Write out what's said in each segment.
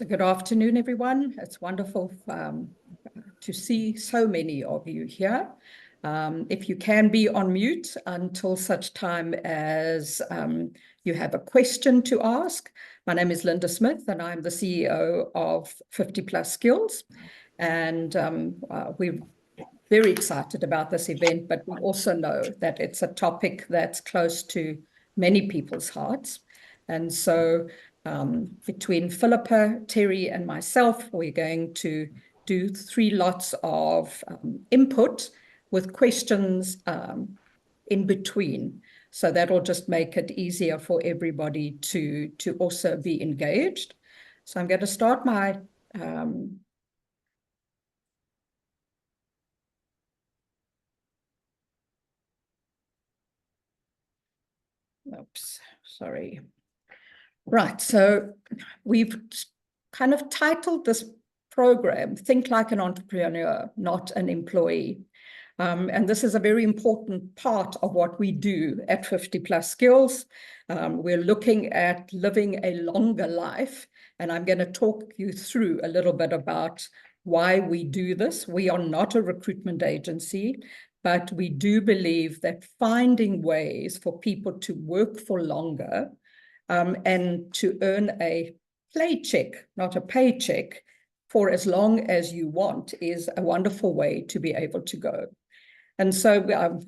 So good afternoon, everyone. It's wonderful to see so many of you here. If you can be on mute until such time as you have a question to ask. My name is Linda Smith, and I'm the CEO of 50 Plus Skills. And we're very excited about this event, but we also know that it's a topic that's close to many people's hearts. And so between Philippa, Terry, and myself, we're going to do 3 lots of input with questions in between. So that'll just make it easier for everybody to also be engaged. So I'm going to start my oops, sorry. Right, so we've kind of titled this program, Think Like an Entrepreneur, Not an Employee. And this is a very important part of what we do at 50 Plus Skills. We're looking at living a longer life, and I'm going to talk you through a little bit about why we do this. We are not a recruitment agency, but we do believe that finding ways for people to work for longer and to earn a paycheck, not a paycheck, for as long as you want is a wonderful way to be able to go. And so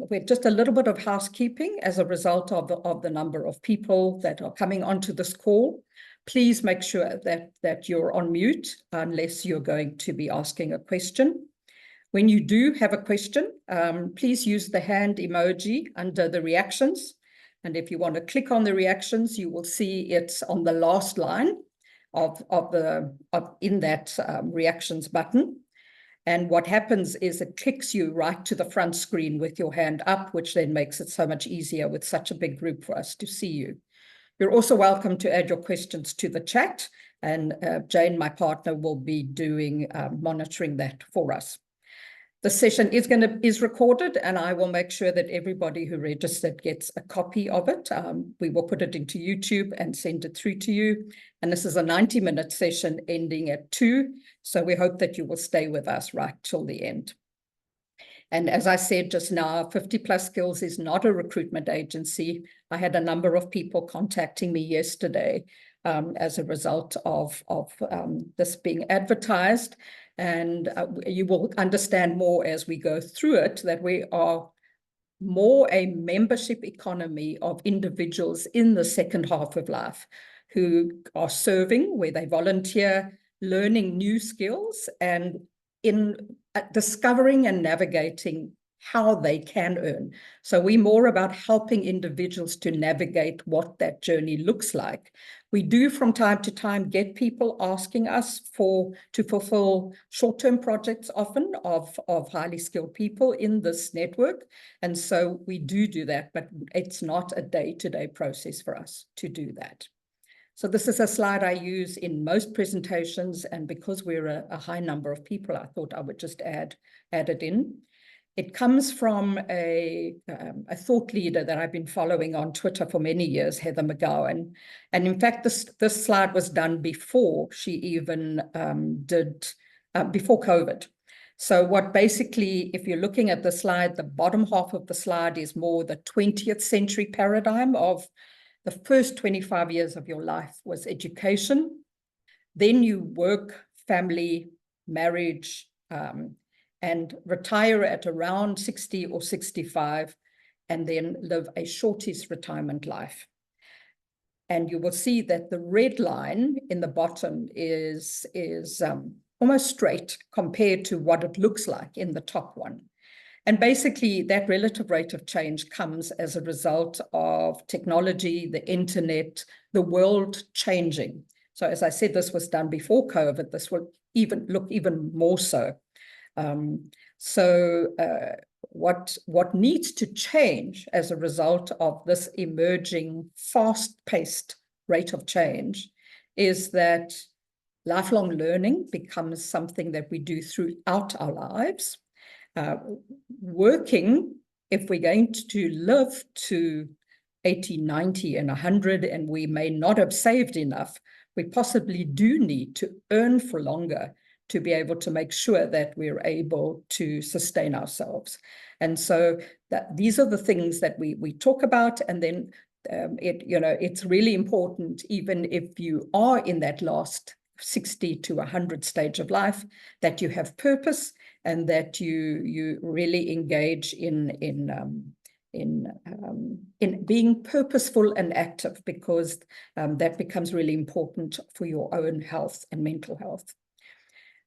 we're just a little bit of housekeeping as a result of the number of people that are coming onto this call. Please make sure that you're on mute unless you're going to be asking a question. When you do have a question, please use the hand emoji under the reactions. And if you want to click on the reactions, you will see it's on the last line in that reactions button. And what happens is it kicks you right to the front screen with your hand up, which then makes it so much easier with such a big group for us to see you. You're also welcome to add your questions to the chat, and Jane, my partner, will be doing monitoring that for us. The session is recorded, and I will make sure that everybody who registered gets a copy of it. We will put it into YouTube and send it through to you. And this is a 90-minute session ending at 2. So we hope that you will stay with us right till the end. And as I said just now, 50 Plus Skills is not a recruitment agency. I had a number of people contacting me yesterday as a result of this being advertised. And you will understand more as we go through it that we are more a membership economy of individuals in the second half of life who are serving, where they volunteer, learning new skills, and in discovering and navigating how they can earn. So we're more about helping individuals to navigate what that journey looks like. We do from time to time get people asking us to fulfill short-term projects often of highly skilled people in this network. And so we do that, but it's not a day-to-day process for us to do that. So this is a slide I use in most presentations, and because we're a high number of people, I thought I would just add it in. It comes from a thought leader that I've been following on Twitter for many years, Heather McGowan. And in fact, this slide was done before she even before COVID. So what basically, if you're looking at the slide, the bottom half of the slide is more the 20th century paradigm of the first 25 years of your life was education. Then you work, family, marriage, and retire at around 60 or 65, and then live a shortest retirement life. And you will see that the red line in the bottom is almost straight compared to what it looks like in the top one. And basically, that relative rate of change comes as a result of technology, the internet, the world changing. So as I said, this was done before COVID. This will look even more so. What needs to change as a result of this emerging fast-paced rate of change is that lifelong learning becomes something that we do throughout our lives. Working, if we're going to live to 80, 90, and 100, and we may not have saved enough, we possibly do need to earn for longer to be able to make sure that we're able to sustain ourselves. And so these are the things that we talk about. And then it's really important, even if you are in that last 60 to 100 stage of life, that you have purpose and that you really engage in being purposeful and active, because that becomes really important for your own health and mental health.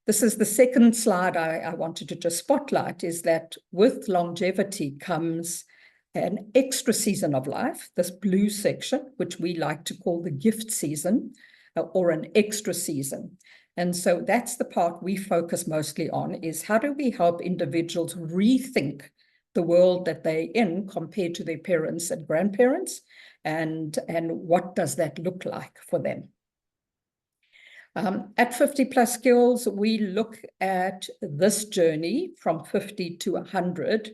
This is the second slide I wanted to just spotlight, is that with longevity comes an extra season of life, this blue section, which we like to call the gift season, or an extra season. And so that's the part we focus mostly on, is how do we help individuals rethink the world that they're in compared to their parents and grandparents, and what does that look like for them? At 50 Plus Skills, we look at this journey from 50 to 100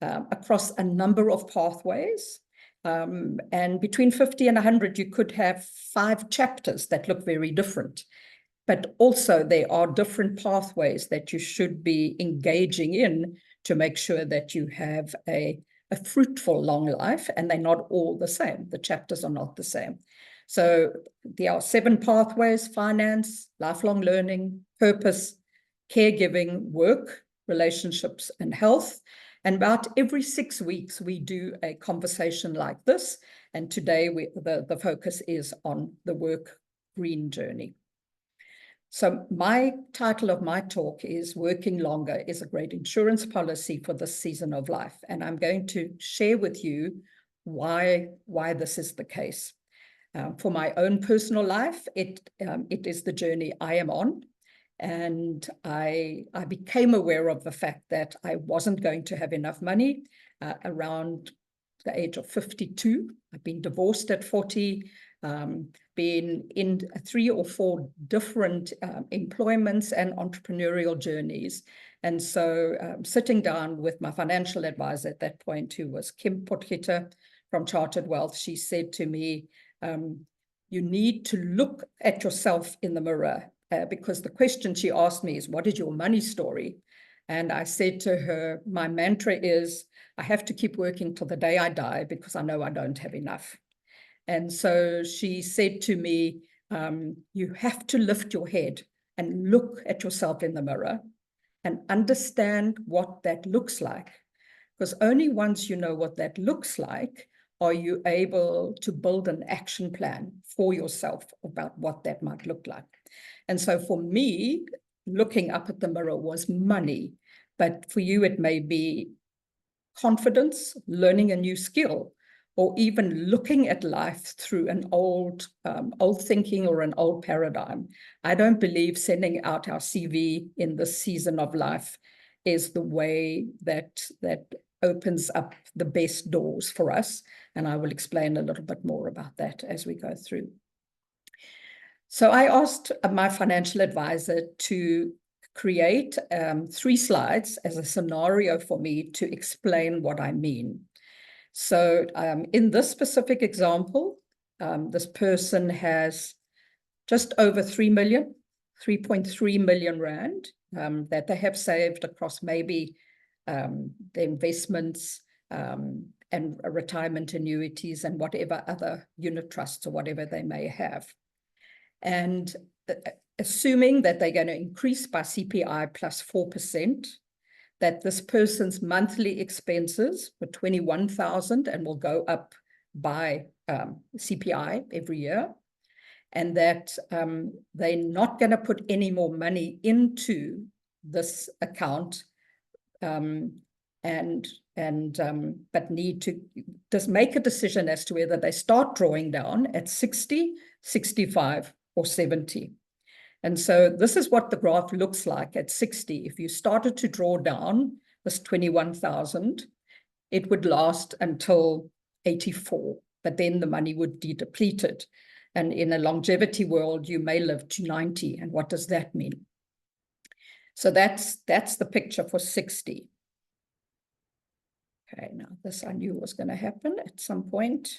across a number of pathways. And between 50 and 100, you could have 5 chapters that look very different. But also there are different pathways that you should be engaging in to make sure that you have a fruitful long life, and they're not all the same. The chapters are not the same. So there are 7 pathways: finance, lifelong learning, purpose, caregiving, work, relationships, and health. And about every 6 weeks, we do a conversation like this. And today, the focus is on the work green journey. So my title of my talk is Working Longer is a Great Insurance Policy for this Season of Life. And I'm going to share with you why this is the case. For my own personal life, it is the journey I am on. And I became aware of the fact that I wasn't going to have enough money around the age of 52. I've been divorced at 40, been in 3 or 4 different employments and entrepreneurial journeys. And so sitting down with my financial advisor at that point, who was Kim Potgieter from Chartered Wealth, she said to me, you need to look at yourself in the mirror, because the question she asked me is, what is your money story? And I said to her, my mantra is, I have to keep working till the day I die, because I know I don't have enough. And so she said to me, you have to lift your head and look at yourself in the mirror and understand what that looks like. Because only once you know what that looks like, are you able to build an action plan for yourself about what that might look like. And so for me, looking up at the mirror was money. But for you, it may be confidence, learning a new skill, or even looking at life through an old thinking or an old paradigm. I don't believe sending out our CV in this season of life is the way that opens up the best doors for us. And I will explain a little bit more about that as we go through. So I asked my financial advisor to create 3 slides as a scenario for me to explain what I mean. So in this specific example, this person has just over 3.3 million rand that they have saved across maybe the investments and retirement annuities and whatever other unit trusts or whatever they may have. And assuming that they're going to increase by CPI plus 4%, that this person's monthly expenses were 21,000 and will go up by CPI every year, and that they're not going to put any more money into this account, but need to just make a decision as to whether they start drawing down at 60, 65, or 70. And so this is what the graph looks like at 60. If you started to draw down this 21,000, it would last until 84, but then the money would be depleted. And in a longevity world, you may live to 90. And what does that mean? So that's the picture for 60. Okay, now this I knew was going to happen at some point.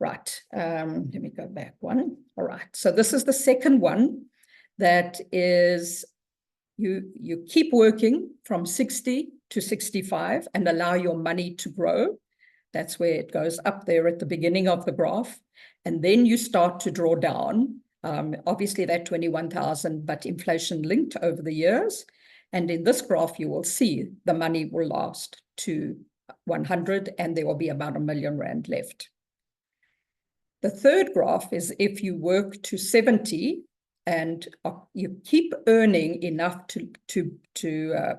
Right. Let me go back one. All right. So this is the second one, that is you keep working from 60 to 65 and allow your money to grow. That's where it goes up there at the beginning of the graph. And then you start to draw down, obviously that 21,000, but inflation linked over the years. And in this graph, you will see the money will last to 100 and there will be about R1,000,000 left. The third graph is if you work to 70 and you keep earning enough to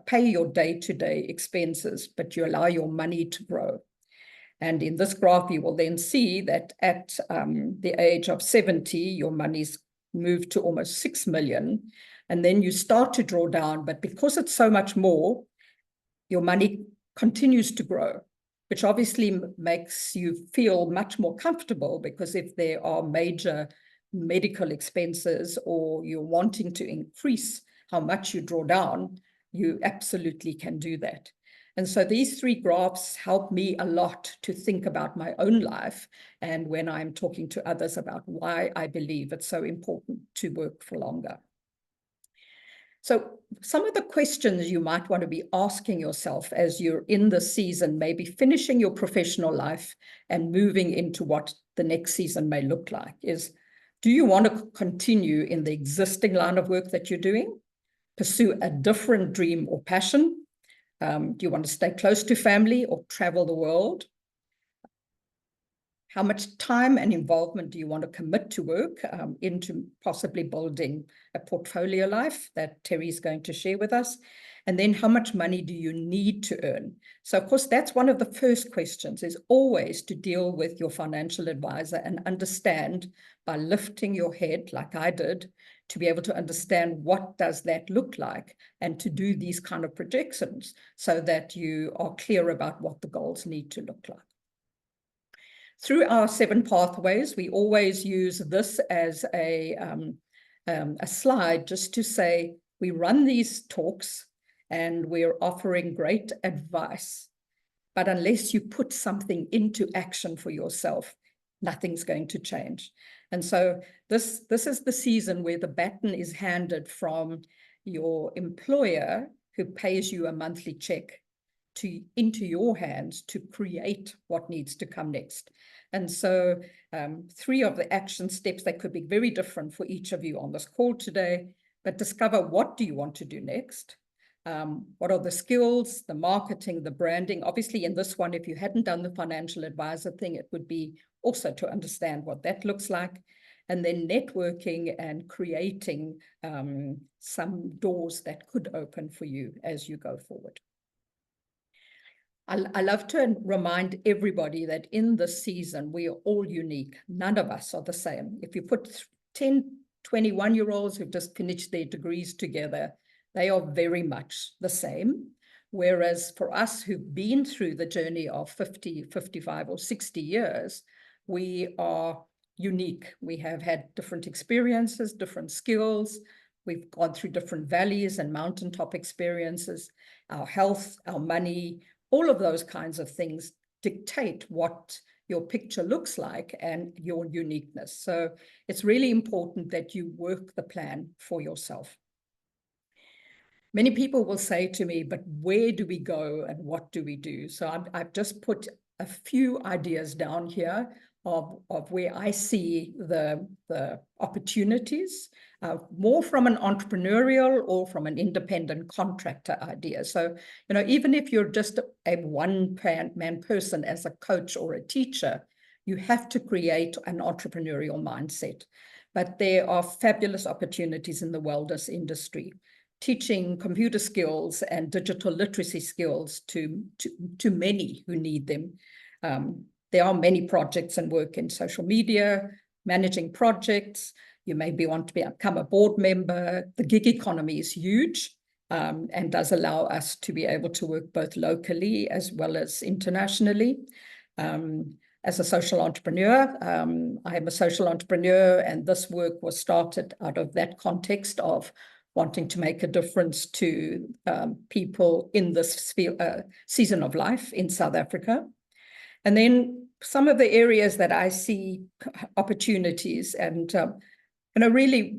pay your day-to-day expenses, but you allow your money to grow. And in this graph, you will then see that at the age of 70, your money's moved to almost 6 million. And then you start to draw down, but because it's so much more, your money continues to grow, which obviously makes you feel much more comfortable, because if there are major medical expenses or you're wanting to increase how much you draw down, you absolutely can do that. And so these three graphs help me a lot to think about my own life and when I'm talking to others about why I believe it's so important to work for longer. So some of the questions you might want to be asking yourself as you're in the season, maybe finishing your professional life and moving into what the next season may look like, is, do you want to continue in the existing line of work that you're doing, pursue a different dream or passion? Do you want to stay close to family or travel the world? How much time and involvement do you want to commit to work into possibly building a portfolio life that Terry's going to share with us? And then how much money do you need to earn? So, of course, that's one of the first questions, is always to deal with your financial advisor and understand, by lifting your head like I did, to be able to understand what does that look like and to do these kind of projections so that you are clear about what the goals need to look like. Through our 7 pathways, we always use this as a slide just to say we run these talks and we're offering great advice, but unless you put something into action for yourself, nothing's going to change. And so this is the season where the baton is handed from your employer, who pays you a monthly check, into your hands to create what needs to come next. And so 3 of the action steps, they could be very different for each of you on this call today, but discover, what do you want to do next? What are the skills, the marketing, the branding? Obviously, in this one, if you hadn't done the financial advisor thing, it would be also to understand what that looks like. And then networking and creating some doors that could open for you as you go forward. I love to remind everybody that in this season, we are all unique. None of us are the same. If you put 10, 21-year-olds who've just finished their degrees together, they are very much the same. Whereas for us who've been through the journey of 50, 55 or 60 years, we are unique. We have had different experiences, different skills. We've gone through different valleys and mountaintop experiences. Our health, our money, all of those kinds of things dictate what your picture looks like and your uniqueness. So it's really important that you work the plan for yourself. Many people will say to me, but where do we go and what do we do? So I've just put a few ideas down here of where I see the opportunities, more from an entrepreneurial or from an independent contractor idea. So, even if you're just a one-man person as a coach or a teacher, you have to create an entrepreneurial mindset. But there are fabulous opportunities in the wellness industry, teaching computer skills and digital literacy skills to many who need them. There are many projects and work in social media, managing projects. You maybe want to become a board member. The gig economy is huge and does allow us to be able to work both locally as well as internationally. As a social entrepreneur, I am a social entrepreneur, and this work was started out of that context of wanting to make a difference to people in this season of life in South Africa. And then some of the areas that I see opportunities, and really,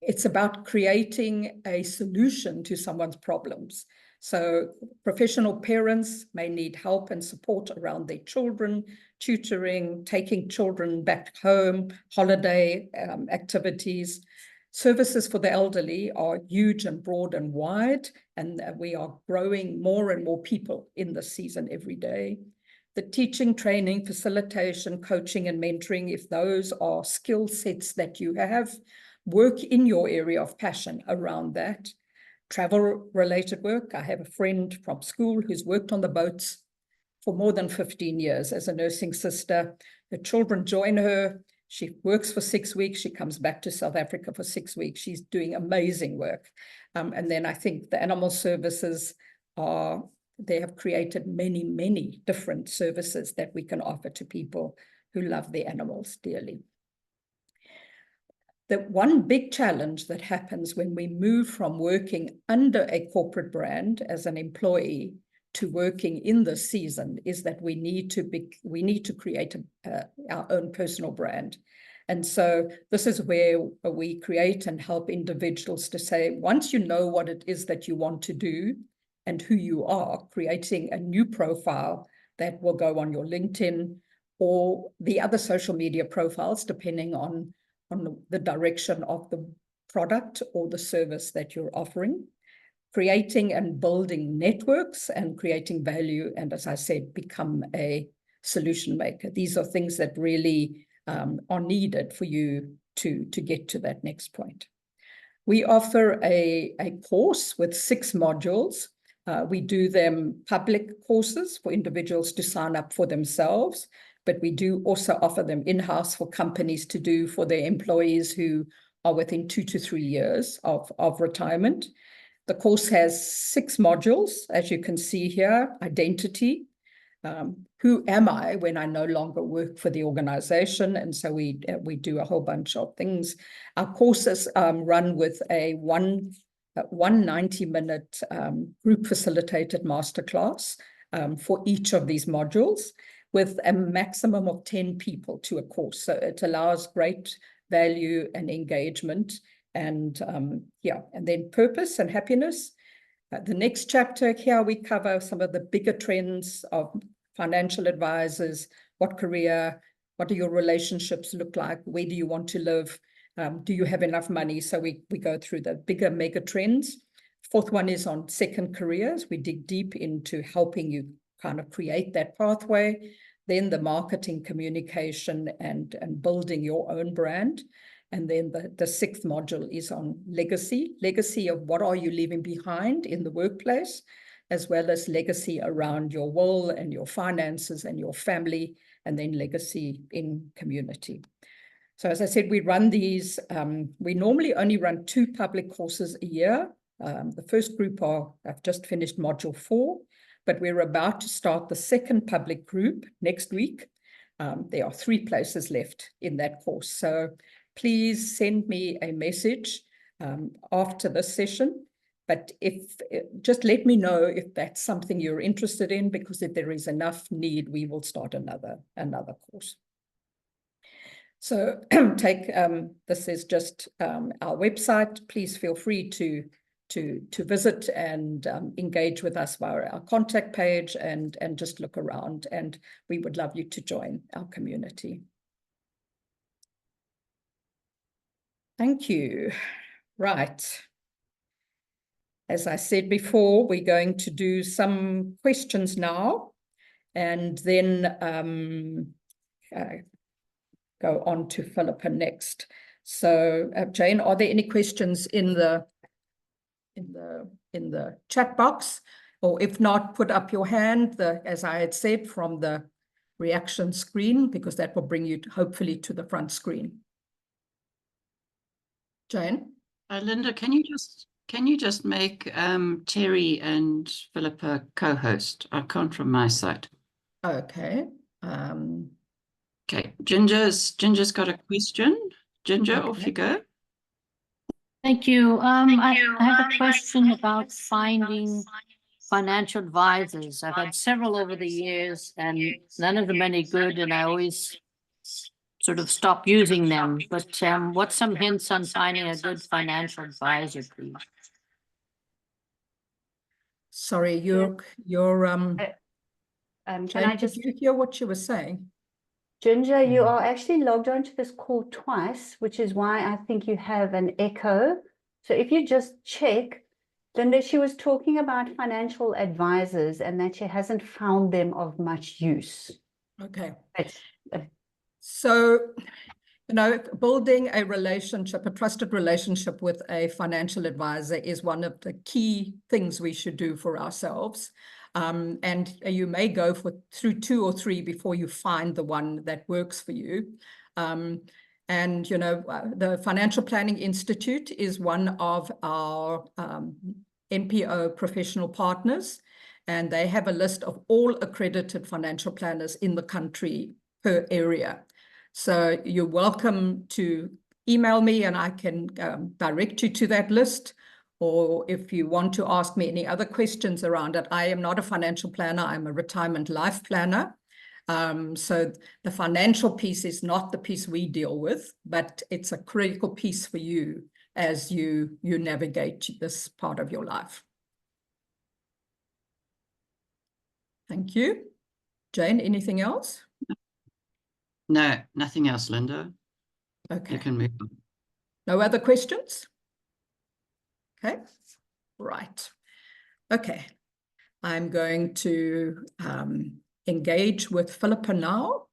it's about creating a solution to someone's problems. So professional parents may need help and support around their children, tutoring, taking children back home, holiday activities. Services for the elderly are huge and broad and wide, and we are growing more and more people in this season every day. The teaching, training, facilitation, coaching, and mentoring, if those are skill sets that you have, work in your area of passion around that. Travel-related work. I have a friend from school who's worked on the boats for more than 15 years as a nursing sister. Her children join her. She works for 6 weeks. She comes back to South Africa for 6 weeks. She's doing amazing work. And then I think the animal services they have created many, many different services that we can offer to people who love their animals dearly. The one big challenge that happens when we move from working under a corporate brand as an employee to working in the season is that we need to create our own personal brand. And so this is where we create and help individuals to say, once you know what it is that you want to do and who you are, creating a new profile that will go on your LinkedIn or the other social media profiles, depending on the direction of the product or the service that you're offering, creating and building networks and creating value. And as I said, become a solution maker. These are things that really are needed for you to get to that next point. We offer a course with 6 modules. We do them public courses for individuals to sign up for themselves, but we do also offer them in-house for companies to do for their employees who are within 2 to 3 years of retirement. The course has 6 modules, as you can see here: identity, who am I when I no longer work for the organization? And so we do a whole bunch of things. Our courses run with a 190-minute group facilitated masterclass for each of these modules, with a maximum of 10 people to a course. So it allows great value and engagement. And and then purpose and happiness. The next chapter here, we cover some of the bigger trends of financial advisors. What career, what do your relationships look like? Where do you want to live? Do you have enough money? So we go through the bigger mega trends. 4th one is on second careers. We dig deep into helping you kind of create that pathway. Then the marketing, communication, and building your own brand. And then the 6th module is on legacy of what are you leaving behind in the workplace, as well as legacy around your will and your finances and your family, and then legacy in community. So as I said, we run these, we normally only run 2 public courses a year. The first group I've just finished module 4, but we're about to start the 2nd public group next week. There are 3 places left in that course. So please send me a message after this session. But just let me know if that's something you're interested in, because if there is enough need, we will start another course. So this is just our website. Please feel free to visit and engage with us via our contact page and just look around. And we would love you to join our community. Thank you. Right. As I said before, we're going to do some questions now, and then go on to Philippa next. So, Jane, are there any questions in the chat box? Or if not, put up your hand, as I had said, from the reaction screen, because that will bring you hopefully to the front screen. Jane? Linda, can you just make Terry and Philippa co-host? I can't from my side. Okay. Okay, Ginger's got a question. Ginger, okay. Off you go. Thank you. I have a question about finding financial advisors. I've had several over the years, and none of them any good, and I always sort of stop using them. But what's some hints on finding a good financial advisor, please? Sorry, Can Jane, I just, did you hear what you were saying? Ginger, you are actually logged onto this call twice, which is why I think you have an echo. So if you just check, Linda, she was talking about financial advisors and that she hasn't found them of much use. Okay. It's, So, you know, building a relationship, a trusted relationship with a financial advisor is one of the key things we should do for ourselves. And you may go through 2 or 3 before you find the one that works for you. And, you know, the Financial Planning Institute is one of our NPO professional partners, and they have a list of all accredited financial planners in the country per area. So you're welcome to email me and I can direct you to that list. Or if you want to ask me any other questions around it, I am not a financial planner, I'm a retirement life planner. So the financial piece is not the piece we deal with, but it's a critical piece for you as you navigate this part of your life. Thank you. Jane, anything else? No, nothing else, Linda. Okay. You can move on. No other questions? Okay, right. Okay, I'm going to engage with Philippa now.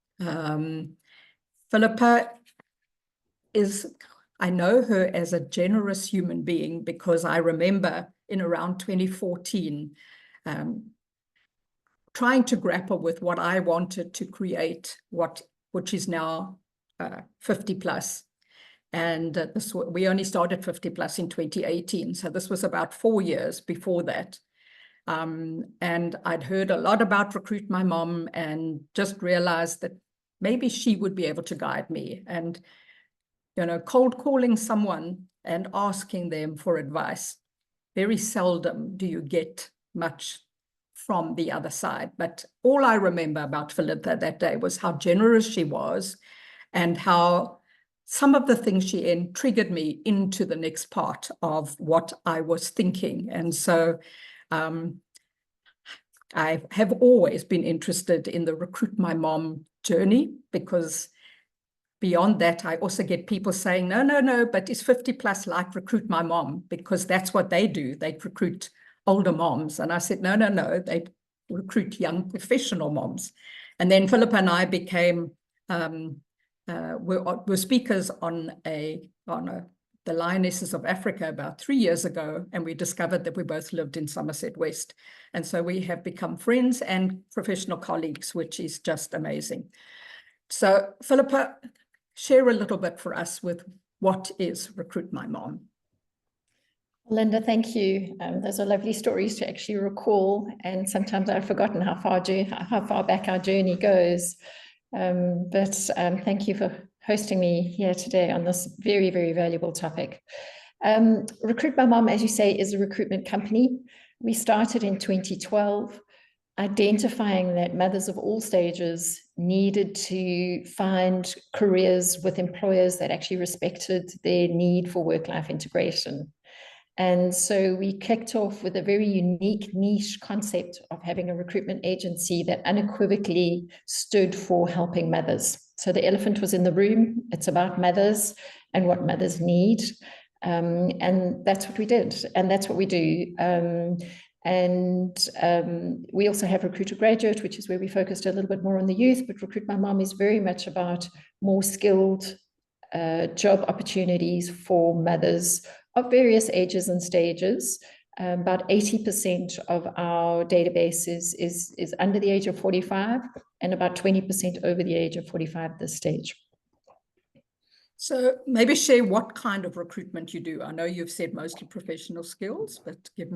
Philippa is, I know her as a generous human being because I remember in around 2014 trying to grapple with what I wanted to create, which is now 50 plus. And we only started 50 plus in 2018. So this was about 4 years before that. And I'd heard a lot about Recruit My Mom and just realized that maybe she would be able to guide me. And, you know, cold calling someone and asking them for advice, very seldom do you get much from the other side. But all I remember about Philippa that day was how generous she was and how some of the things she triggered me into the next part of what I was thinking. And so I have always been interested in the Recruit My Mom journey, because beyond that, I also get people saying, no, but is 50 plus like Recruit My Mom? Because that's what they do. They recruit older moms. And I said, no, they recruit young professional moms. And then Philippa and I became we're speakers on the Lionesses of Africa about 3 years ago, and we discovered that we both lived in Somerset West. And so we have become friends and professional colleagues, which is just amazing. So Philippa, share a little bit for us with what is Recruit My Mom. Linda, thank you. Those are lovely stories to actually recall, and sometimes I've forgotten how far back our journey goes. But thank you for hosting me here today on this very, very valuable topic. Recruit My Mom, as you say, is a recruitment company. We started in 2012, identifying that mothers of all stages needed to find careers with employers that actually respected their need for work-life integration. And so we kicked off with a very unique niche concept of having a recruitment agency that unequivocally stood for helping mothers. So the elephant was in the room. It's about mothers and what mothers need. And that's what we did. And that's what we do. We also have Recruiter Graduate, which is where we focused a little bit more on the youth. But Recruit My Mom is very much about more skilled job opportunities for mothers of various ages and stages. About 80% of our database is under the age of 45 and about 20% over the age of 45 at this stage. So maybe share what kind of recruitment you do. I know you've said mostly professional skills, but give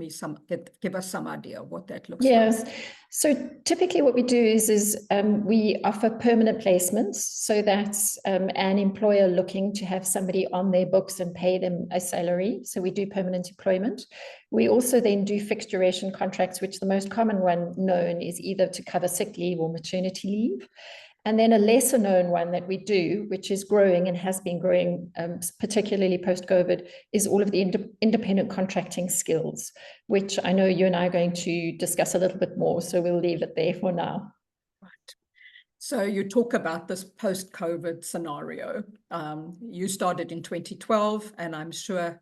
us some idea of what that looks like. Yes. So typically what we do is we offer permanent placements. So that's an employer looking to have somebody on their books and pay them a salary. So we do permanent employment. We also then do fixed duration contracts, which the most common one known is either to cover sick leave or maternity leave. And then a lesser known one that we do, which is growing and has been growing, particularly post-COVID, is all of the independent contracting skills, which I know you and I are going to discuss a little bit more. So we'll leave it there for now. Right. So you talk about this post-COVID scenario. You started in 2012, and I'm sure,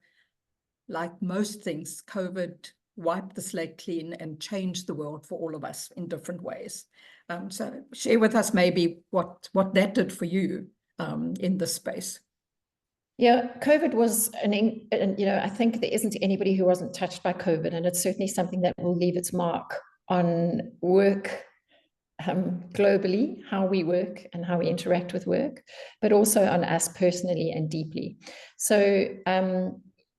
like most things, COVID wiped the slate clean and changed the world for all of us in different ways. So share with us maybe what that did for you in this space. Yeah, COVID was I think there isn't anybody who wasn't touched by COVID, and it's certainly something that will leave its mark on work globally, how we work and how we interact with work, but also on us personally and deeply. So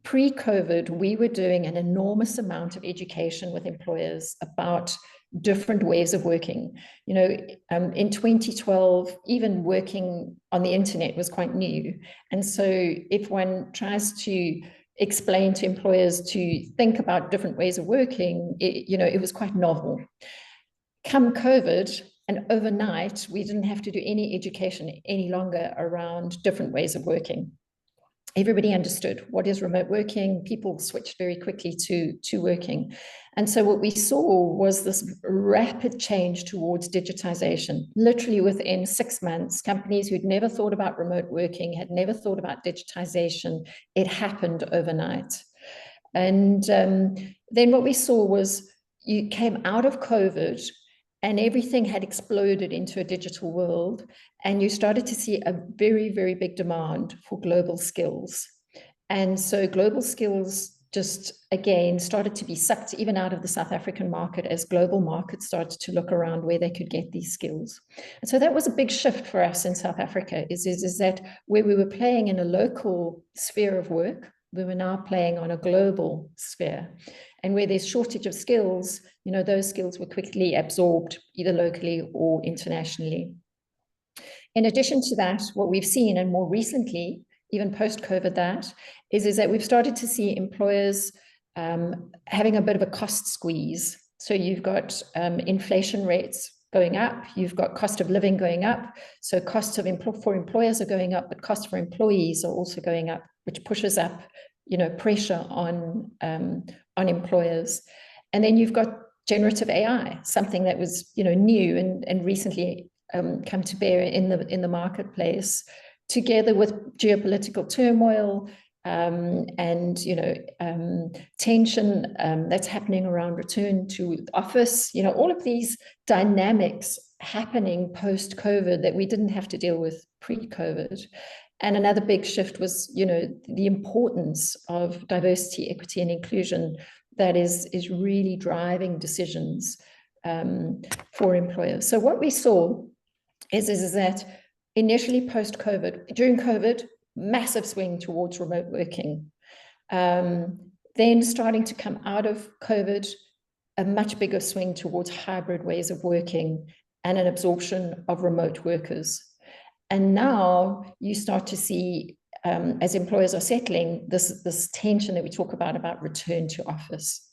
pre-COVID, we were doing an enormous amount of education with employers about different ways of working. In 2012, even working on the internet was quite new. And so if one tries to explain to employers to think about different ways of working, it was quite novel. Come COVID, and overnight, we didn't have to do any education any longer around different ways of working. Everybody understood what is remote working. People switched very quickly to working. And so what we saw was this rapid change towards digitization. Literally within 6 months, companies who'd never thought about remote working, had never thought about digitization, it happened overnight. And then what we saw was you came out of COVID and everything had exploded into a digital world, and you started to see a very, very big demand for global skills. And so global skills just, again, started to be sucked even out of the South African market as global markets started to look around where they could get these skills. And so that was a big shift for us in South Africa, is that where we were playing in a local sphere of work, we were now playing on a global sphere. And where there's shortage of skills, those skills were quickly absorbed either locally or internationally. In addition to that, what we've seen, and more recently, even post-COVID, is that we've started to see employers having a bit of a cost squeeze. So you've got inflation rates going up, you've got cost of living going up, so costs for employers are going up, but costs for employees are also going up, which pushes up pressure on employers. And then you've got generative AI, something that was new and recently come to bear in the marketplace, together with geopolitical turmoil and tension that's happening around return to office. All of these dynamics happening post-COVID that we didn't have to deal with pre-COVID. And another big shift was, the importance of diversity, equity, and inclusion that is really driving decisions for employers. So what we saw is that initially post-COVID, during COVID, massive swing towards remote working. Then starting to come out of COVID, a much bigger swing towards hybrid ways of working and an absorption of remote workers. And now you start to see, as employers are settling, this tension that we talk about return to office.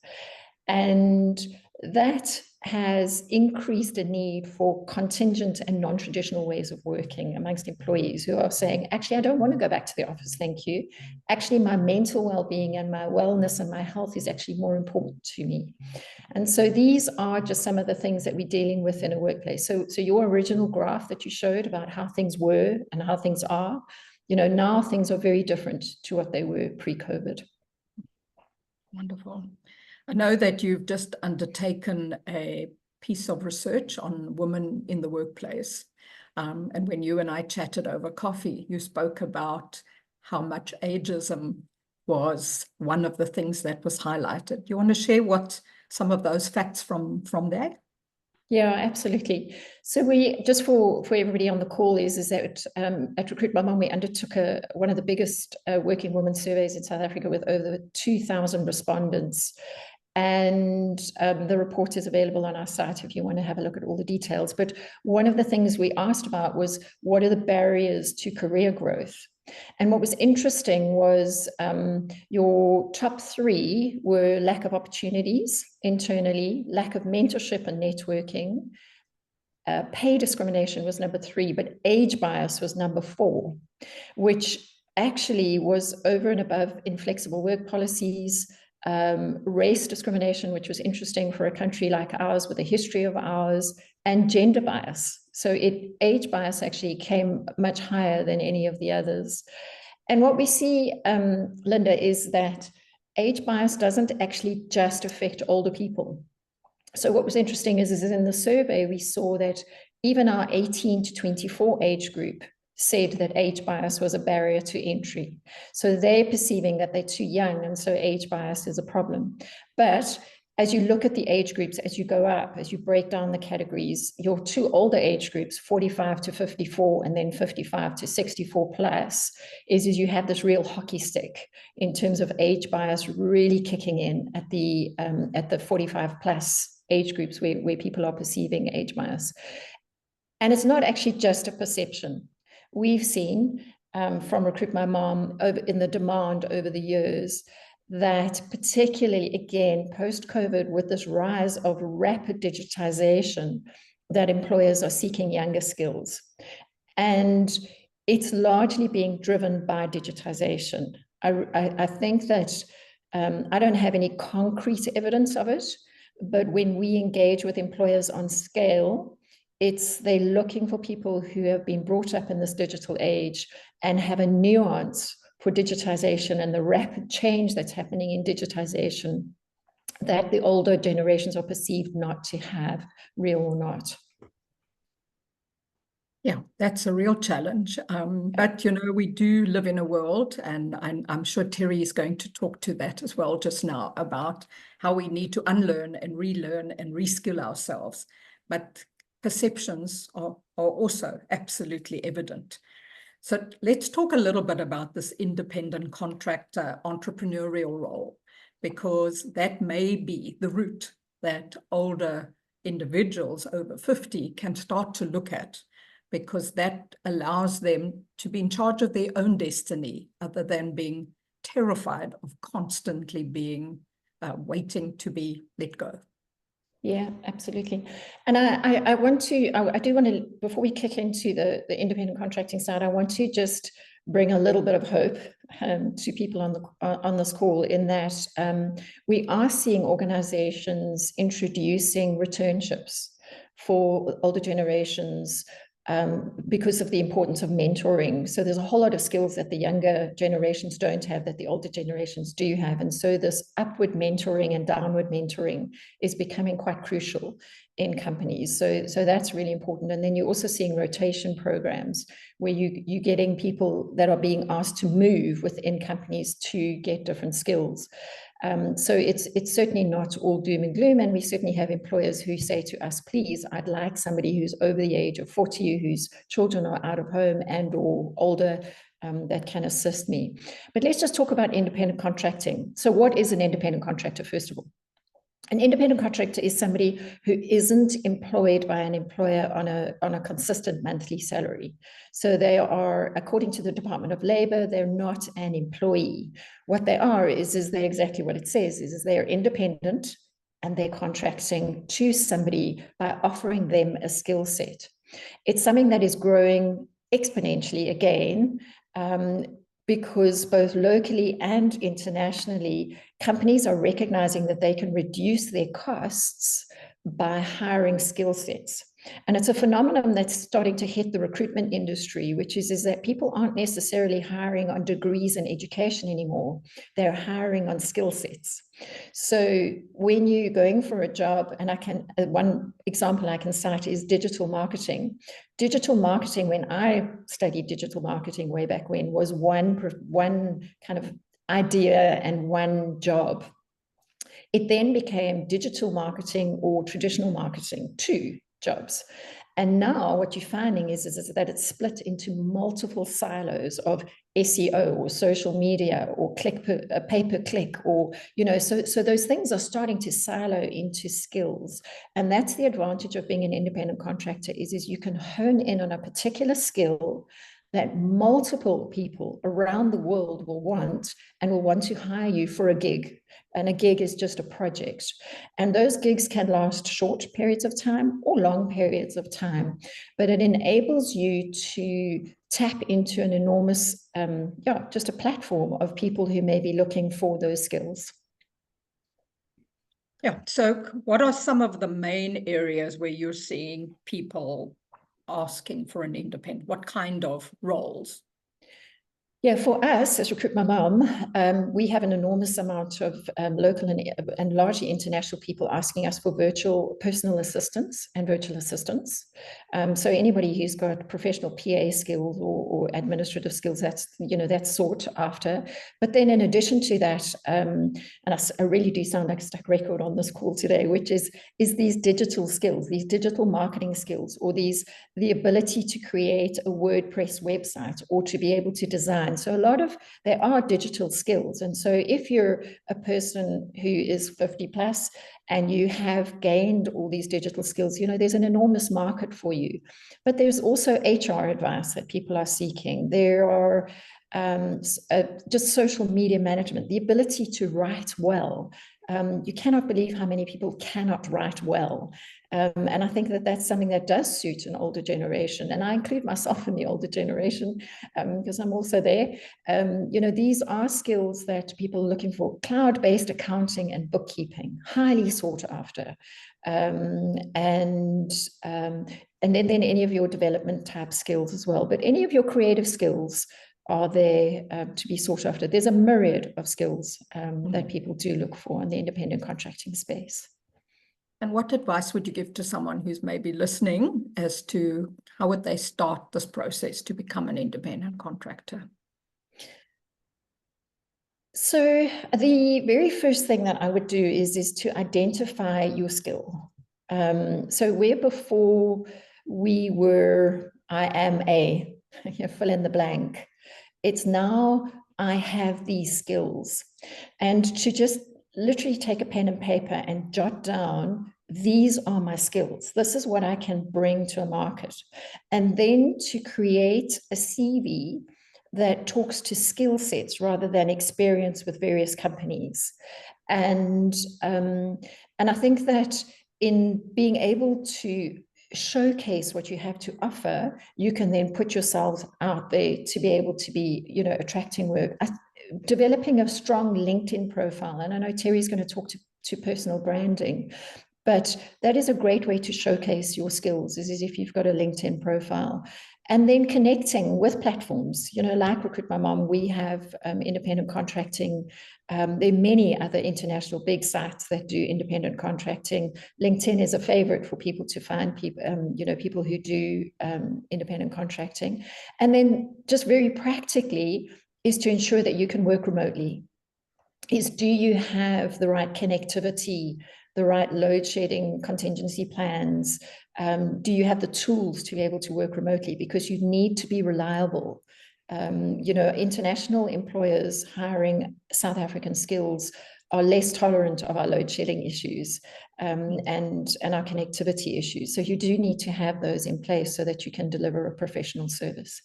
And that has increased a need for contingent and non-traditional ways of working amongst employees who are saying, actually, I don't want to go back to the office, thank you. Actually, my mental well-being and my wellness and my health is actually more important to me. And so these are just some of the things that we're dealing with in a workplace. So your original graph that you showed about how things were and how things are, now things are very different to what they were pre-COVID. Wonderful. I know that you've just undertaken a piece of research on women in the workplace. And when you and I chatted over coffee, you spoke about how much ageism was one of the things that was highlighted. Do you want to share what some of those facts from there? Yeah, absolutely. So we, just for everybody on the call, is that at Recruit My Mum, we undertook one of the biggest working women surveys in South Africa with over 2,000 respondents. And the report is available on our site if you want to have a look at all the details. But one of the things we asked about was, what are the barriers to career growth? And what was interesting was your top three were lack of opportunities internally, lack of mentorship and networking. Pay discrimination was number 3, but age bias was number 4, which actually was over and above inflexible work policies, race discrimination, which was interesting for a country like ours with a history of ours, and gender bias. So age bias actually came much higher than any of the others. And what we see, Linda, is that age bias doesn't actually just affect older people. So what was interesting is in the survey, we saw that even our 18 to 24 age group said that age bias was a barrier to entry. So they're perceiving that they're too young, and so age bias is a problem. But as you look at the age groups, as you go up, as you break down the categories, your 2 older age groups, 45 to 54 and then 55 to 64 plus, is you have this real hockey stick in terms of age bias really kicking in at the 45 plus age groups where people are perceiving age bias. And it's not actually just a perception. We've seen from Recruit My Mom in the demand over the years that, particularly again post-COVID, with this rise of rapid digitization, that employers are seeking younger skills. And it's largely being driven by digitization. I think that I don't have any concrete evidence of it, but when we engage with employers on scale, they're looking for people who have been brought up in this digital age and have a nuance for digitization and the rapid change that's happening in digitization that the older generations are perceived not to have, real or not. Yeah, that's a real challenge. But, you know, we do live in a world, and I'm sure Terry is going to talk to that as well just now, about how we need to unlearn and relearn and reskill ourselves. But perceptions are also absolutely evident. So let's talk a little bit about this independent contractor entrepreneurial role, because that may be the route that older individuals over 50 can start to look at, because that allows them to be in charge of their own destiny, other than being terrified of constantly being waiting to be let go. Yeah, absolutely. And I do want to, before we kick into the independent contracting side, I want to just bring a little bit of hope to people on this call, in that we are seeing organizations introducing returnships for older generations, because of the importance of mentoring. So there's a whole lot of skills that the younger generations don't have that the older generations do have. And so this upward mentoring and downward mentoring is becoming quite crucial in companies. So that's really important. And then you're also seeing rotation programs where you're getting people that are being asked to move within companies to get different skills. So it's certainly not all doom and gloom, and we certainly have employers who say to us, please, I'd like somebody who's over the age of 40, whose children are out of home and or older, that can assist me. But let's just talk about independent contracting. So what is an independent contractor, first of all? An independent contractor is somebody who isn't employed by an employer on a consistent monthly salary. So they are, according to the Department of Labor, they're not an employee. What they are is they're exactly what it says, is they're independent, and they're contracting to somebody by offering them a skill set. It's something that is growing exponentially again, because both locally and internationally, companies are recognizing that they can reduce their costs by hiring skill sets. And it's a phenomenon that's starting to hit the recruitment industry, which is that people aren't necessarily hiring on degrees in education anymore. They're hiring on skill sets. So when you're going for a job, and one example I can cite is digital marketing. Digital marketing, when I studied digital marketing way back when, was one kind of idea and one job. It then became digital marketing or traditional marketing, 2 jobs. And now what you're finding is that it's split into multiple silos of SEO or social media or pay-per-click, or, you know, so those things are starting to silo into skills. And that's the advantage of being an independent contractor is you can hone in on a particular skill that multiple people around the world will want and will want to hire you for a gig. And a gig is just a project. And those gigs can last short periods of time or long periods of time, but it enables you to tap into an enormous, just a platform of people who may be looking for those skills. Yeah, so what are some of the main areas where you're seeing people asking for an independent? What kind of roles? Yeah, for us as Recruit My Mum, we have an enormous amount of local and largely international people asking us for virtual personal assistants and virtual assistants. So anybody who's got professional PA skills or administrative skills, that's sought after. But then in addition to that, and I really do sound like a stuck record on this call today, which is these digital skills, these digital marketing skills, or the ability to create a WordPress website or to be able to design. So there are digital skills. And so if you're a person who is 50 plus and you have gained all these digital skills, there's an enormous market for you. But there's also HR advice that people are seeking. There are just social media management, the ability to write well. You cannot believe how many people cannot write well. And I think that that's something that does suit an older generation. And I include myself in the older generation because I'm also there. These are skills that people are looking for. Cloud-based accounting and bookkeeping, highly sought after. And then any of your development type skills as well. But any of your creative skills are there to be sought after. There's a myriad of skills that people do look for in the independent contracting space. And what advice would you give to someone who's maybe listening as to how would they start this process to become an independent contractor? So the very first thing that I would do is to identify your skill. So where before we were, I am a, fill in the blank, it's now I have these skills. And to just literally take a pen and paper and jot down, these are my skills. This is what I can bring to a market. And then to create a CV that talks to skill sets rather than experience with various companies. And I think that in being able to showcase what you have to offer, you can then put yourselves out there to be able to be, attracting work. Developing a strong LinkedIn profile, and I know Terry's going to talk to personal branding, but that is a great way to showcase your skills, is if you've got a LinkedIn profile. And then connecting with platforms, like Recruit My Mum, we have independent contracting. There are many other international big sites that do independent contracting. LinkedIn is a favorite for people to find people who do independent contracting. And then just very practically is to ensure that you can work remotely. Do you have the right connectivity, the right load shedding contingency plans? Do you have the tools to be able to work remotely? Because you need to be reliable. International employers hiring South African skills are less tolerant of our load shedding issues and our connectivity issues. So you do need to have those in place so that you can deliver a professional service.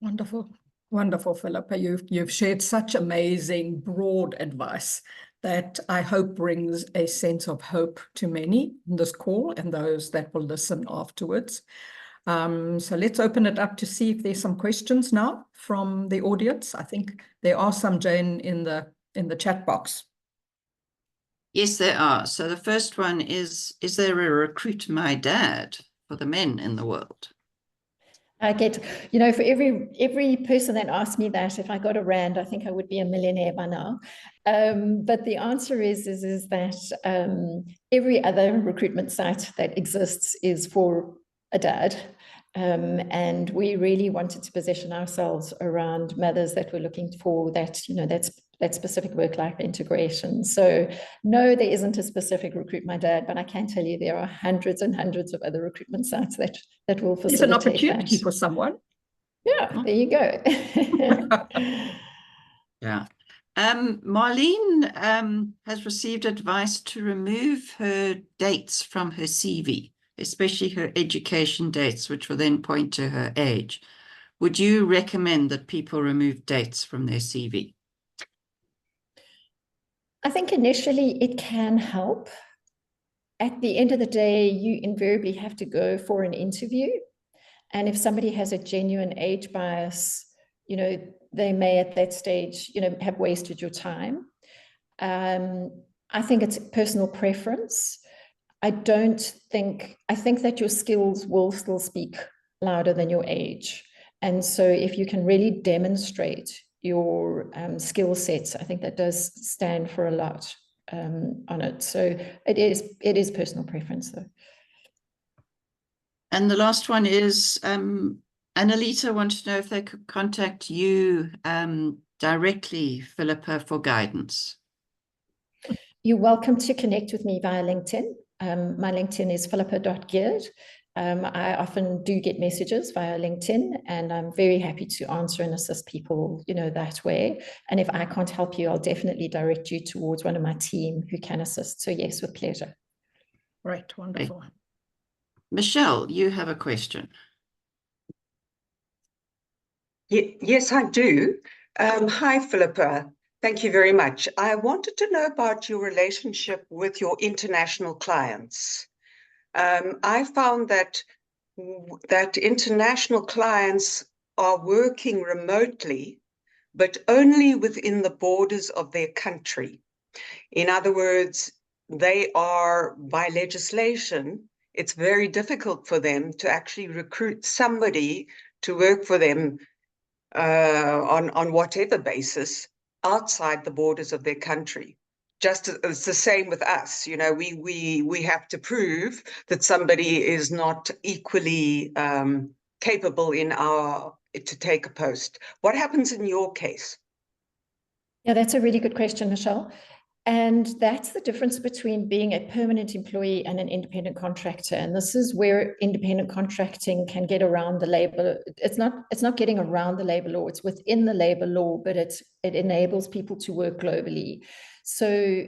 Wonderful. Wonderful, Philippa. You've shared such amazing, broad advice that I hope brings a sense of hope to many in this call and those that will listen afterwards. So let's open it up to see if there's some questions now from the audience. I think there are some, Jane, in the chat box. Yes, there are. So the first one is there a Recruit My Dad for the men in the world? I get, for every person that asks me that, if I got a rand, I think I would be a millionaire by now. But the answer is that every other recruitment site that exists is for a dad. And we really wanted to position ourselves around mothers that were looking for that, specific work-life integration. So no, there isn't a specific Recruit My Dad, but I can tell you there are hundreds and hundreds of other recruitment sites that will facilitate It's an opportunity that. for someone. Yeah, there you go. Yeah. Marlene has received advice to remove her dates from her CV, especially her education dates, which will then point to her age. Would you recommend that people remove dates from their CV? I think initially it can help. At the end of the day, you invariably have to go for an interview. And if somebody has a genuine age bias, you know, they may at that stage, you know, have wasted your time. I think it's personal preference. I think that your skills will still speak louder than your age. And so if you can really demonstrate your skill sets, I think that does stand for a lot on it. So it is personal preference though. And the last one is, Annalita wanted to know if they could contact you directly, Philippa, for guidance. You're welcome to connect with me via LinkedIn. My LinkedIn is philippa.geard. I often do get messages via LinkedIn, and I'm very happy to answer and assist people, you know, that way. And if I can't help you, I'll definitely direct you towards one of my team who can assist. So yes, with pleasure. Right, wonderful. Right. Michelle, you have a question. Yes, I do. Hi, Philippa. Thank you very much. I wanted to know about your relationship with your international clients. I found that international clients are working remotely, but only within the borders of their country. In other words, they are, by legislation, it's very difficult for them to actually recruit somebody to work for them on whatever basis outside the borders of their country. Just it's the same with us, you know, we have to prove that somebody is not equally capable to take a post. What happens in your case? Yeah, that's a really good question, Michelle. And that's the difference between being a permanent employee and an independent contractor. And this is where independent contracting can get around the labor. It's not getting around the labor law. It's within the labor law, but it enables people to work globally. So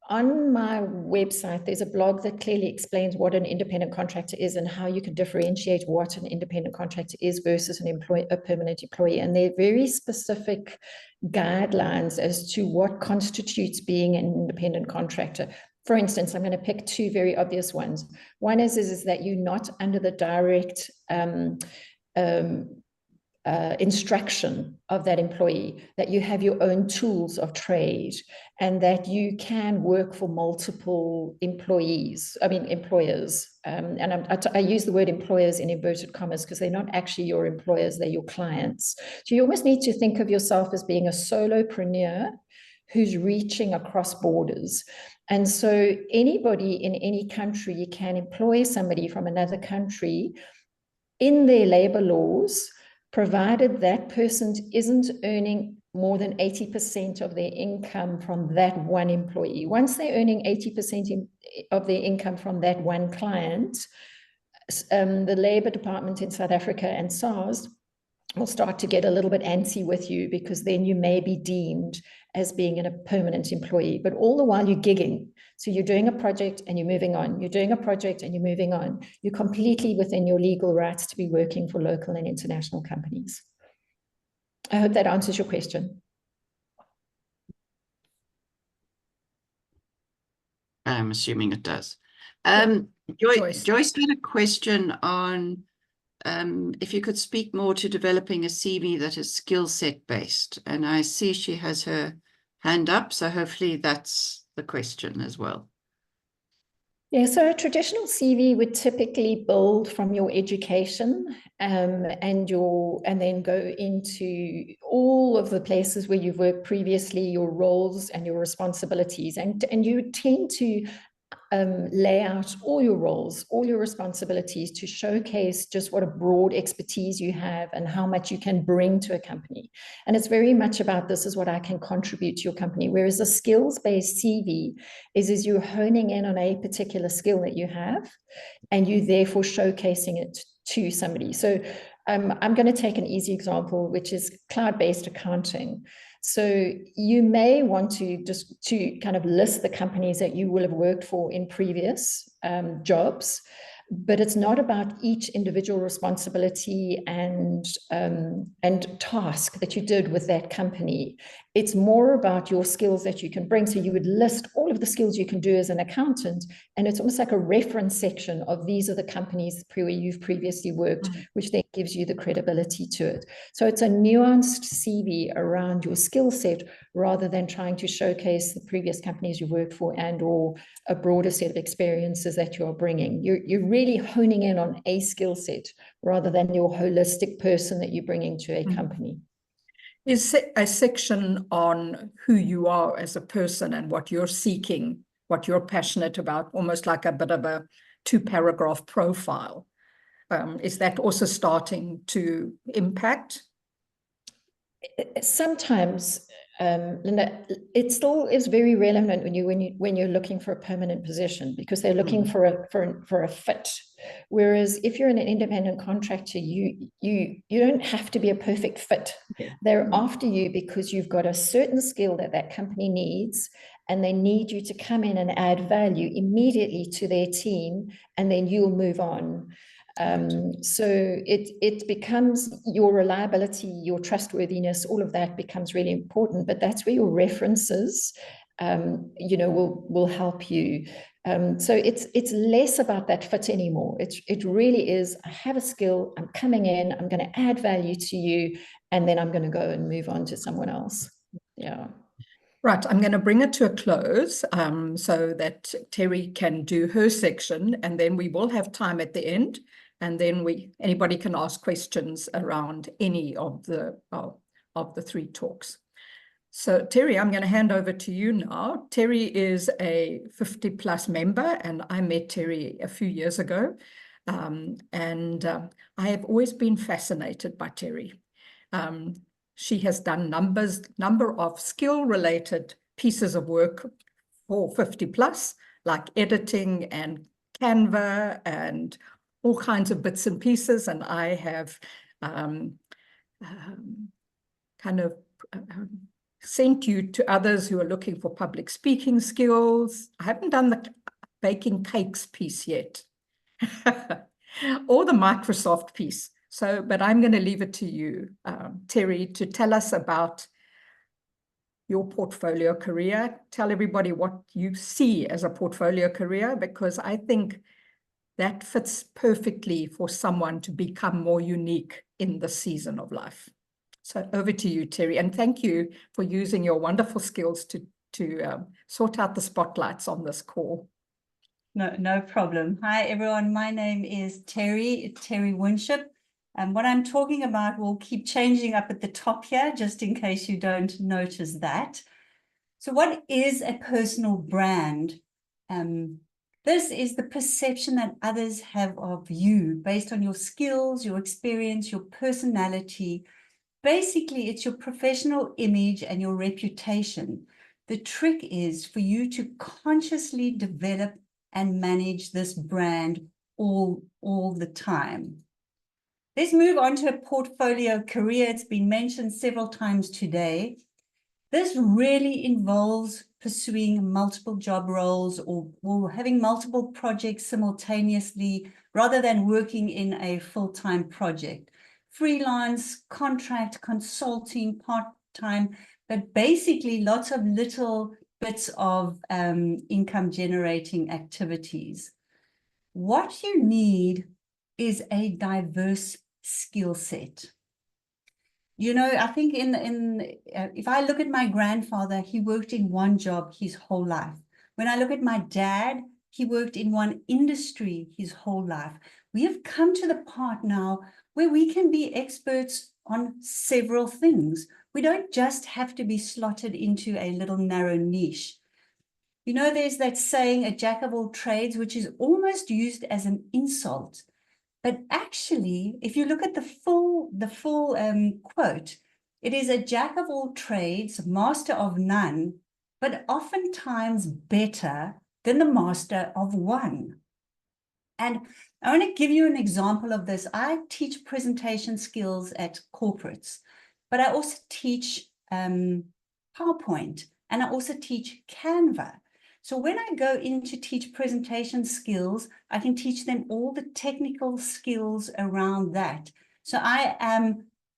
on my website, there's a blog that clearly explains what an independent contractor is and how you can differentiate what an independent contractor is versus a permanent employee. And they're very specific guidelines as to what constitutes being an independent contractor. For instance, I'm going to pick two very obvious ones. One is that you're not under the direct instruction of that employee, that you have your own tools of trade, and that you can work for multiple employers. And I use the word employers in inverted commas because they're not actually your employers, they're your clients. So you almost need to think of yourself as being a solopreneur who's reaching across borders. And so anybody in any country can employ somebody from another country in their labor laws, provided that person isn't earning more than 80% of their income from that one employee. Once they're earning 80% of their income from that one client, the Labour Department in South Africa and SARS will start to get a little bit antsy with you, because then you may be deemed as being a permanent employee, but all the while you're gigging. So you're doing a project and you're moving on. You're doing a project and you're moving on. You're completely within your legal rights to be working for local and international companies. I hope that answers your question. I'm assuming it does. Joyce. Joyce had a question on if you could speak more to developing a CV that is skill set based. And I see she has her hand up, so hopefully that's the question as well. Yeah, so a traditional CV would typically build from your education and then go into all of the places where you've worked previously, your roles and your responsibilities. And you tend to lay out all your roles, all your responsibilities to showcase just what a broad expertise you have and how much you can bring to a company. And it's very much about this is what I can contribute to your company. Whereas a skills-based CV is you're honing in on a particular skill that you have and you therefore showcasing it to somebody. So I'm going to take an easy example, which is cloud-based accounting. So you may want to just to kind of list the companies that you will have worked for in previous jobs, but it's not about each individual responsibility and task that you did with that company. It's more about your skills that you can bring. So you would list all of the skills you can do as an accountant, and it's almost like a reference section of these are the companies where you've previously worked, which then gives you the credibility to it. So it's a nuanced CV around your skill set rather than trying to showcase the previous companies you worked for and or a broader set of experiences that you're bringing. You're really honing in on a skill set rather than your holistic person that you're bringing to a company. Is a section on who you are as a person and what you're seeking, what you're passionate about, almost like a bit of a 2-paragraph profile. Is that also starting to impact? Sometimes, Linda, it still is very relevant when you're looking for a permanent position because they're looking for a fit. Whereas if you're an independent contractor, you don't have to be a perfect fit. Yeah. They're after you because you've got a certain skill that company needs, and they need you to come in and add value immediately to their team, and then you'll move on. So it becomes your reliability, your trustworthiness, all of that becomes really important, but that's where your references, will help you. So it's less about that fit anymore. It really is, I have a skill, I'm coming in, I'm going to add value to you, and then I'm going to go and move on to someone else. Yeah. Right, I'm going to bring it to a close so that Terry can do her section, and then we will have time at the end. And then anybody can ask questions around any of the 3 talks. So Terry, I'm going to hand over to you now. Terry is a 50+ member, and I met Terry a few years ago. I have always been fascinated by Terry. She has done number of skill-related pieces of work for 50+, like editing and Canva and all kinds of bits and pieces, and I have sent you to others who are looking for public speaking skills. I haven't done the baking cakes piece yet, or the Microsoft piece. So, but I'm going to leave it to you, Terry, to tell us about your portfolio career. Tell everybody what you see as a portfolio career, because I think that fits perfectly for someone to become more unique in this season of life. So over to you, Terry, and thank you for using your wonderful skills to sort out the spotlights on this call. No problem. Hi, everyone. My name is Terry Winship. And what I'm talking about will keep changing up at the top here, just in case you don't notice that. So what is a personal brand? This is the perception that others have of you based on your skills, your experience, your personality. Basically, it's your professional image and your reputation. The trick is for you to consciously develop and manage this brand all the time. Let's move on to a portfolio career. It's been mentioned several times today. This really involves pursuing multiple job roles or having multiple projects simultaneously rather than working in a full-time project. Freelance, contract, consulting, part-time, but basically lots of little bits of income generating activities. What you need is a diverse skill set. You know, I think if I look at my grandfather, he worked in one job his whole life. When I look at my dad, he worked in one industry his whole life. We have come to the part now where we can be experts on several things. We don't just have to be slotted into a little narrow niche. You know, there's that saying, a jack of all trades, which is almost used as an insult. But actually, if you look at the full quote, it is a jack of all trades, master of none, but oftentimes better than the master of one. And I want to give you an example of this. I teach presentation skills at corporates, but I also teach PowerPoint, and I also teach Canva. So when I go in to teach presentation skills, I can teach them all the technical skills around that. So I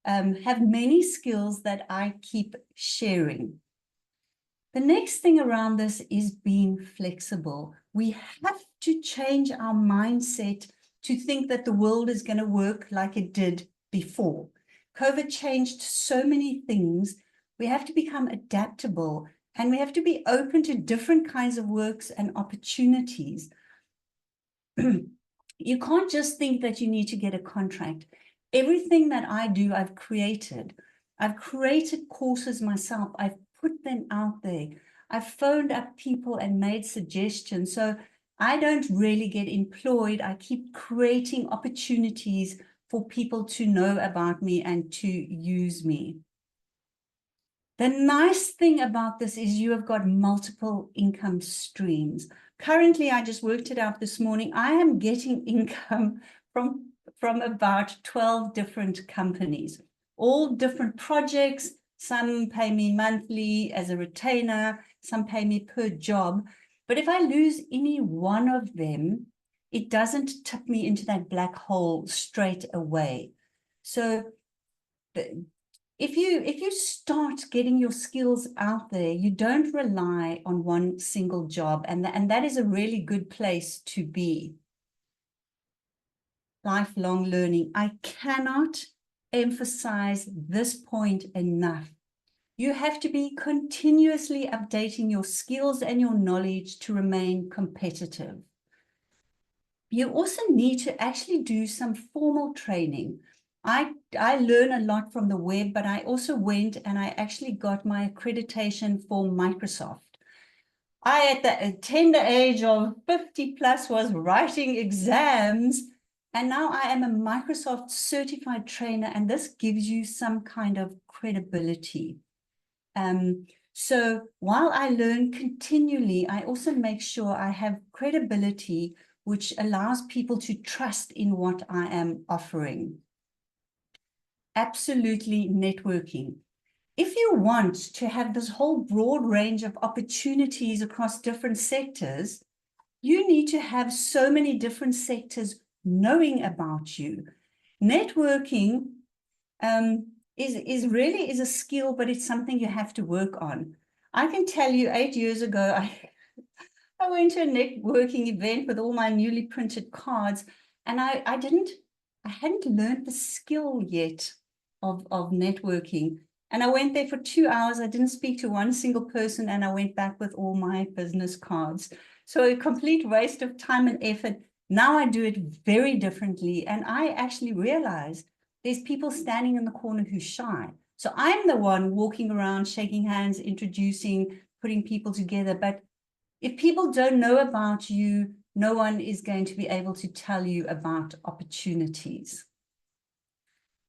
have many skills that I keep sharing. The next thing around this is being flexible. We have to change our mindset to think that the world is going to work like it did before. COVID changed so many things. We have to become adaptable, and we have to be open to different kinds of works and opportunities. You can't just think that you need to get a contract. Everything that I do, I've created. I've created courses myself. I've put them out there. I've phoned up people and made suggestions. So I don't really get employed. I keep creating opportunities for people to know about me and to use me. The nice thing about this is you have got multiple income streams. Currently, I just worked it out this morning. I am getting income from about 12 different companies, all different projects. Some pay me monthly as a retainer, some pay me per job. But if I lose any one of them, it doesn't tip me into that black hole straight away. So if you start getting your skills out there, you don't rely on one single job, and that is a really good place to be. Lifelong learning. I cannot emphasize this point enough. You have to be continuously updating your skills and your knowledge to remain competitive. You also need to actually do some formal training. I learn a lot from the web, but I also went and I actually got my accreditation for Microsoft. I, at the tender age of 50 plus, was writing exams, and now I am a Microsoft certified trainer, and this gives you some kind of credibility. So while I learn continually, I also make sure I have credibility, which allows people to trust in what I am offering. Absolutely networking. If you want to have this whole broad range of opportunities across different sectors, you need to have so many different sectors knowing about you. Networking is really a skill, but it's something you have to work on. I can tell you 8 years ago, I went to a networking event with all my newly printed cards, and I hadn't learned the skill yet of networking. And I went there for 2 hours. I didn't speak to one single person, and I went back with all my business cards. So a complete waste of time and effort. Now I do it very differently. And I actually realized there's people standing in the corner who's shy. So I'm the one walking around, shaking hands, introducing, putting people together. But if people don't know about you, no one is going to be able to tell you about opportunities.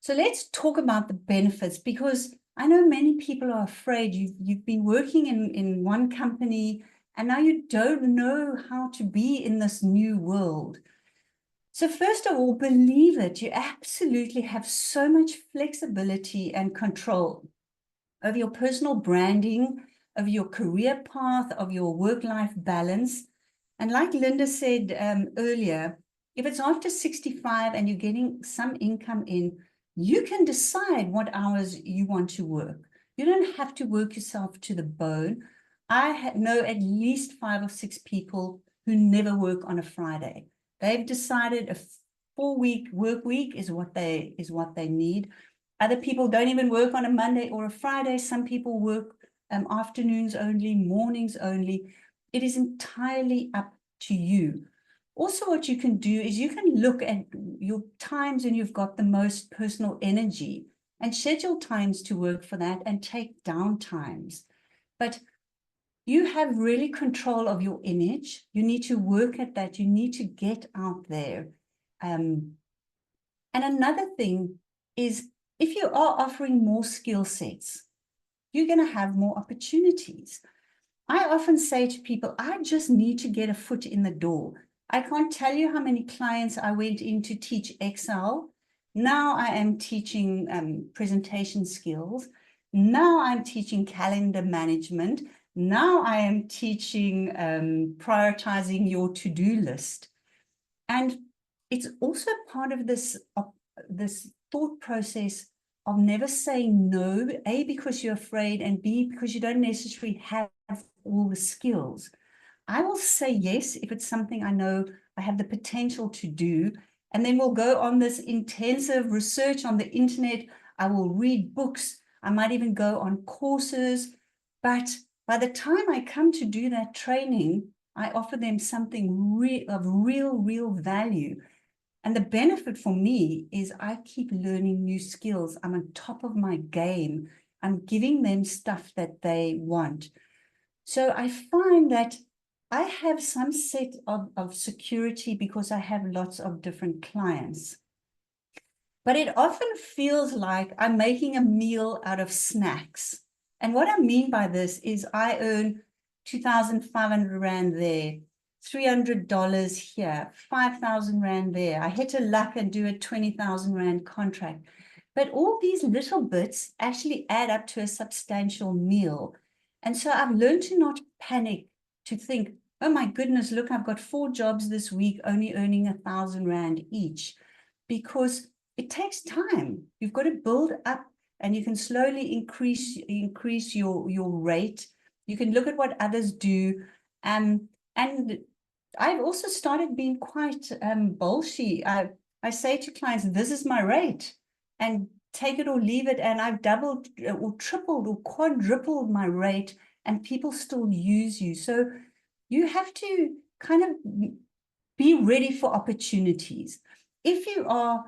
So let's talk about the benefits, because I know many people are afraid. You've been working in one company, and now you don't know how to be in this new world. So first of all, believe it, you absolutely have so much flexibility and control of your personal branding, of your career path, of your work-life balance. And like Linda said earlier, if it's after 65 and you're getting some income in, you can decide what hours you want to work. You don't have to work yourself to the bone. I know at least 5 or 6 people who never work on a Friday. They've decided a 4-week work week is what they need. Other people don't even work on a Monday or a Friday. Some people work afternoons only, mornings only. It is entirely up to you. Also, what you can do is you can look at your times when you've got the most personal energy and schedule times to work for that and take down times. But you have really control of your image. You need to work at that. You need to get out there. And another thing is, if you are offering more skill sets, you're going to have more opportunities. I often say to people, I just need to get a foot in the door. I can't tell you how many clients I went in to teach Excel. Now I am teaching presentation skills. Now I'm teaching calendar management. Now I am teaching prioritizing your to-do list. And it's also part of this thought process of never saying no, A, because you're afraid, and B, because you don't necessarily have all the skills. I will say yes if it's something I know I have the potential to do, and then we'll go on this intensive research on the internet. I will read books. I might even go on courses. But by the time I come to do that training, I offer them something of real value. And the benefit for me is I keep learning new skills. I'm on top of my game. I'm giving them stuff that they want. So I find that I have some set of security because I have lots of different clients. But it often feels like I'm making a meal out of snacks. And what I mean by this is I earn 2,500 Rand there, $300 here, 5,000 Rand there. I hit a luck and do a 20,000 Rand contract. But all these little bits actually add up to a substantial meal. And so I've learned to not panic, to think, oh my goodness, look, I've got 4 jobs this week, only earning 1,000 Rand each. Because it takes time. You've got to build up, and you can slowly increase your rate. You can look at what others do. And I've also started being quite bolshy. I say to clients, this is my rate, and take it or leave it. And I've doubled or tripled or quadrupled my rate, and people still use you. So you have to kind of be ready for opportunities. If you are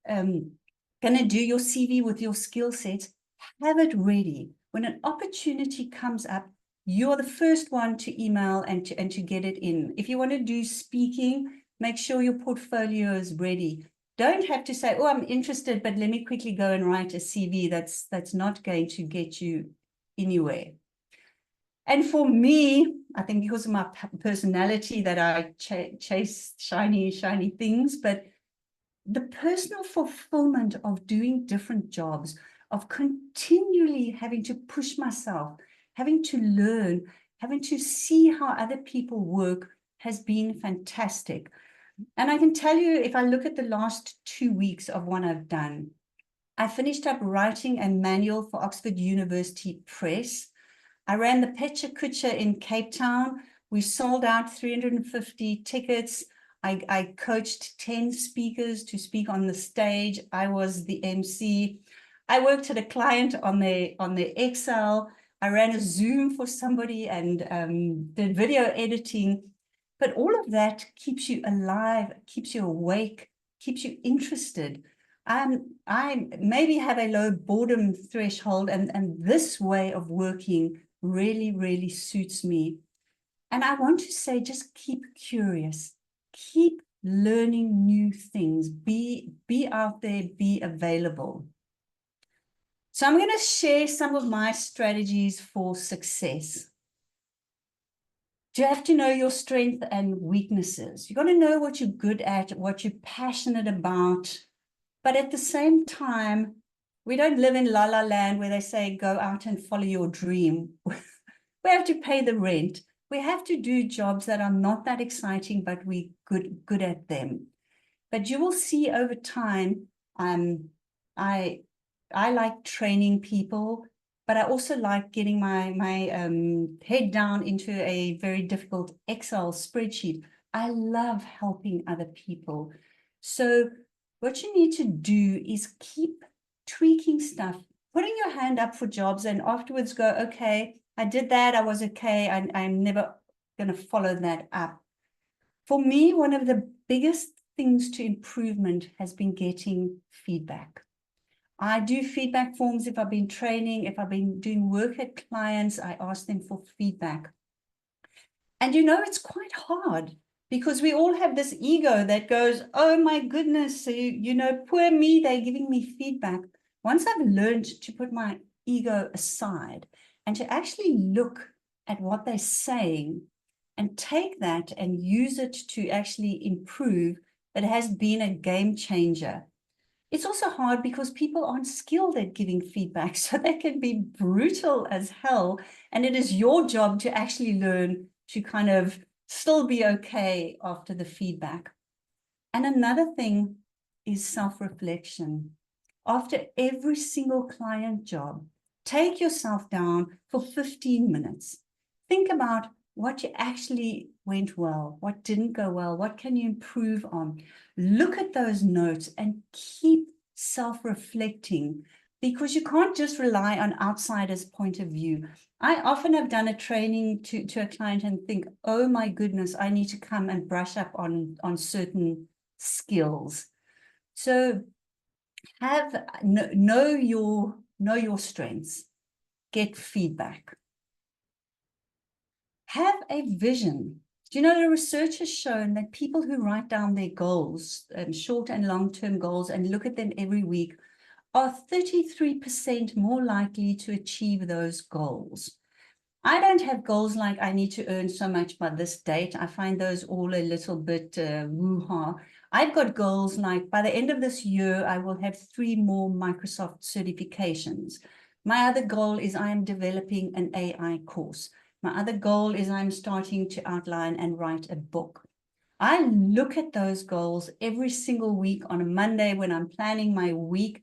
going to do your CV with your skill set, have it ready. When an opportunity comes up, you're the first one to email and to get it in. If you want to do speaking, make sure your portfolio is ready. Don't have to say, oh, I'm interested, but let me quickly go and write a CV. That's not going to get you anywhere. And for me, I think because of my personality that I chase shiny things, but the personal fulfillment of doing different jobs, of continually having to push myself, having to learn, having to see how other people work has been fantastic. And I can tell you, if I look at the last 2 weeks of what I've done, I finished up writing a manual for Oxford University Press. I ran the Pecha Kucha in Cape Town. We sold out 350 tickets. I coached 10 speakers to speak on the stage. I was the MC. I worked at a client on their Excel. I ran a Zoom for somebody and did video editing. But all of that keeps you alive, keeps you awake, keeps you interested. I maybe have a low boredom threshold, and this way of working really suits me. And I want to say, just keep curious. Keep learning new things. Be out there, be available. So I'm going to share some of my strategies for success. You have to know your strengths and weaknesses. You've got to know what you're good at, what you're passionate about. But at the same time, we don't live in la la land where they say, go out and follow your dream. We have to pay the rent. We have to do jobs that are not that exciting, but we're good at them. But you will see over time, I like training people, but I also like getting my head down into a very difficult Excel spreadsheet. I love helping other people. So what you need to do is keep tweaking stuff, putting your hand up for jobs, and afterwards go, okay, I did that, I was okay, I'm never going to follow that up. For me, one of the biggest things to improvement has been getting feedback. I do feedback forms if I've been training, if I've been doing work at clients, I ask them for feedback. And you know, it's quite hard because we all have this ego that goes, oh my goodness, you know, poor me, they're giving me feedback. Once I've learned to put my ego aside and to actually look at what they're saying and take that and use it to actually improve, it has been a game changer. It's also hard because people aren't skilled at giving feedback, so they can be brutal as hell. And it is your job to actually learn to kind of still be okay after the feedback. And another thing is self-reflection. After every single client job, take yourself down for 15 minutes. Think about what you actually went well, what didn't go well, what can you improve on. Look at those notes and keep self-reflecting, because you can't just rely on outsiders' point of view. I often have done a training to a client and think, oh my goodness, I need to come and brush up on certain skills. So know your strengths, get feedback. Have a vision. Do you know the research has shown that people who write down their goals, short and long-term goals, and look at them every week are 33% more likely to achieve those goals. I don't have goals like I need to earn so much by this date. I find those all a little bit woo-ha. I've got goals like by the end of this year, I will have 3 more Microsoft certifications. My other goal is I am developing an AI course. My other goal is I'm starting to outline and write a book. I look at those goals every single week on a Monday when I'm planning my week.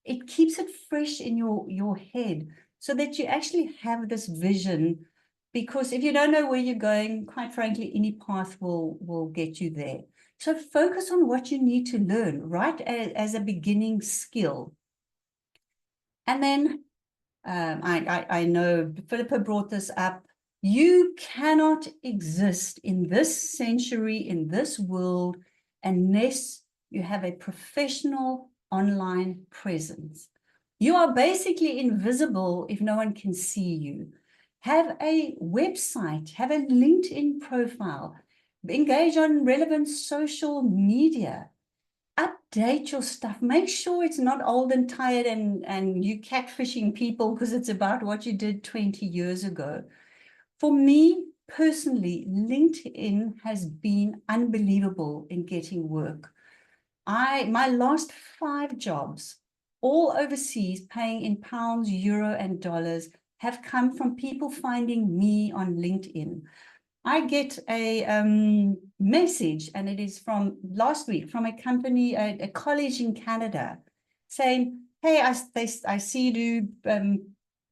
It keeps it fresh in your head so that you actually have this vision, because if you don't know where you're going, quite frankly, any path will get you there. So focus on what you need to learn, right, as a beginning skill. And then I know Philippa brought this up. You cannot exist in this century, in this world, unless you have a professional online presence. You are basically invisible if no one can see you. Have a website, have a LinkedIn profile, engage on relevant social media. Update your stuff. Make sure it's not old and tired and you catfishing people because it's about what you did 20 years ago. For me personally, LinkedIn has been unbelievable in getting work. My last 5 jobs, all overseas, paying in pounds, euro, and dollars, have come from people finding me on LinkedIn. I get a message, and it is from last week from a company, a college in Canada, saying, hey, I see you do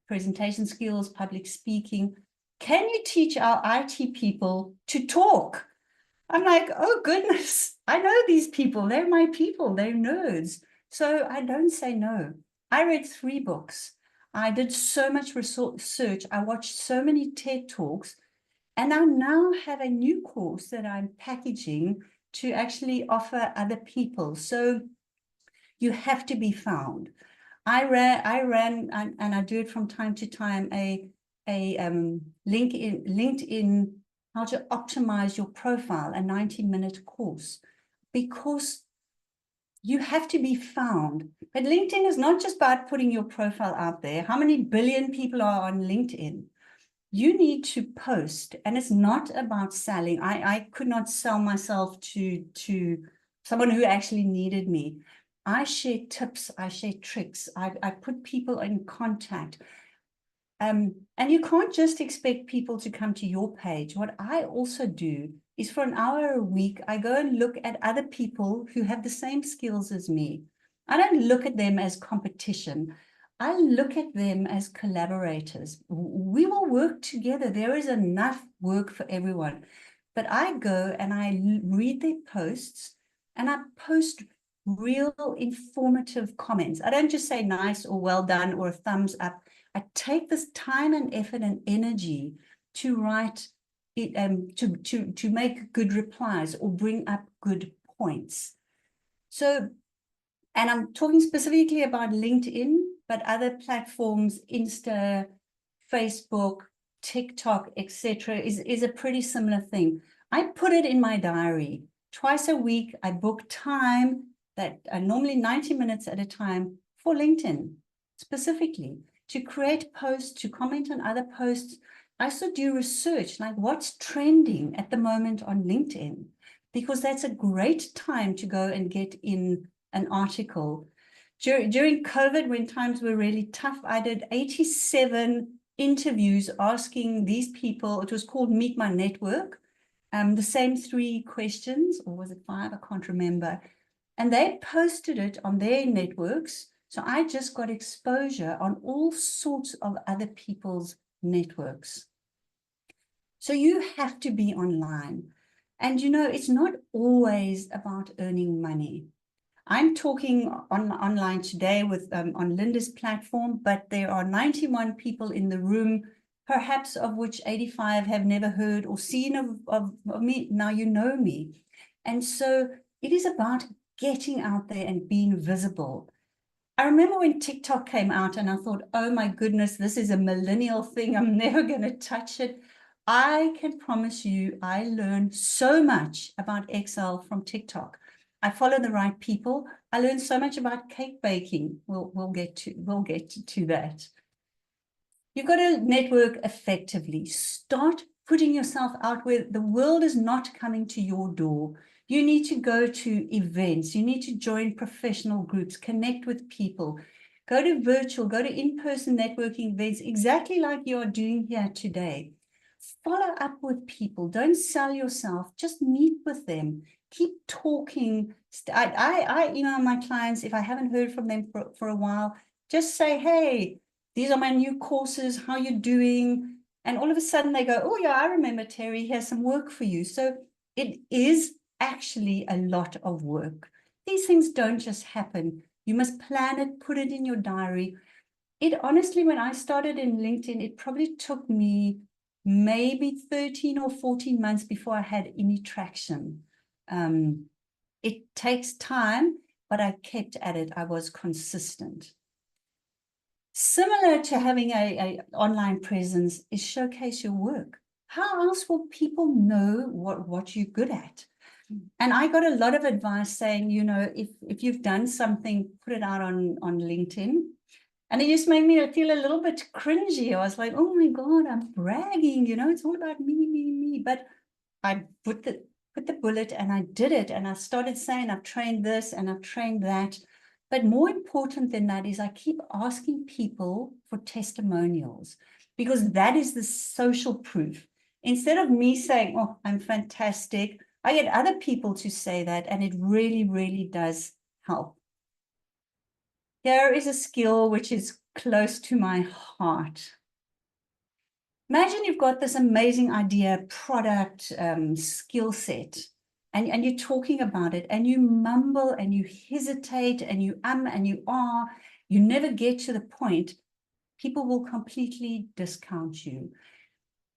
presentation skills, public speaking. Can you teach our IT people to talk? I'm like, oh, goodness, I know these people. They're my people. They're nerds. So I don't say no. I read 3 books. I did so much research. I watched so many TED Talks. And I now have a new course that I'm packaging to actually offer other people. So you have to be found. I ran, and I do it from time to time, a LinkedIn, how to optimize your profile, a 90-minute course, because you have to be found. But LinkedIn is not just about putting your profile out there. How many billion people are on LinkedIn? You need to post, and it's not about selling. I could not sell myself to someone who actually needed me. I share tips, I share tricks, I put people in contact. And you can't just expect people to come to your page. What I also do is for an hour a week, I go and look at other people who have the same skills as me. I don't look at them as competition. I look at them as collaborators. We will work together. There is enough work for everyone. But I go and I read their posts and I post real informative comments. I don't just say nice or well done or a thumbs up. I take this time and effort and energy to write it, to make good replies or bring up good points. So, and I'm talking specifically about LinkedIn, but other platforms, Insta, Facebook, TikTok, etc., is a pretty similar thing. I put it in my diary. Twice a week, I book time that normally 90 minutes at a time for LinkedIn, specifically, to create posts, to comment on other posts. I also do research, like what's trending at the moment on LinkedIn, because that's a great time to go and get in an article. During COVID, when times were really tough, I did 87 interviews asking these people. It was called Meet My Network. The same 3 questions, or was it 5? I can't remember. And they posted it on their networks. So I just got exposure on all sorts of other people's networks. So you have to be online. And you know, it's not always about earning money. I'm talking online today with on Linda's platform, but there are 91 people in the room, perhaps of which 85 have never heard or seen of me. Now you know me. And so it is about getting out there and being visible. I remember when TikTok came out and I thought, oh my goodness, this is a millennial thing. I'm never going to touch it. I can promise you, I learned so much about Excel from TikTok. I follow the right people. I learned so much about cake baking. We'll get to that. You've got to network effectively. Start putting yourself out where the world is not coming to your door. You need to go to events. You need to join professional groups, connect with people, go to virtual, go to in-person networking events, exactly like you are doing here today. Follow up with people. Don't sell yourself. Just meet with them. Keep talking. I email my clients, if I haven't heard from them for a while, just say, hey, these are my new courses. How you doing? And all of a sudden they go, oh yeah, I remember Terry, here's some work for you. So it is actually a lot of work. These things don't just happen. You must plan it, put it in your diary. It honestly, when I started in LinkedIn, it probably took me maybe 13 or 14 months before I had any traction. It takes time, but I kept at it. I was consistent. Similar to having a online presence is showcase your work. How else will people know what you're good at? And I got a lot of advice saying, you know, if you've done something, put it out on LinkedIn. And it just made me feel a little bit cringy. I was like, oh my God, I'm bragging, you know, it's all about me. But I put the bullet and I did it. And I started saying, I've trained this and I've trained that. But more important than that is I keep asking people for testimonials, because that is the social proof. Instead of me saying, oh, I'm fantastic, I get other people to say that, and it really, really does help. Here is a skill which is close to my heart. Imagine you've got this amazing idea, product, skill set, and you're talking about it, and you mumble and you hesitate and you and you are, you never get to the point. People will completely discount you.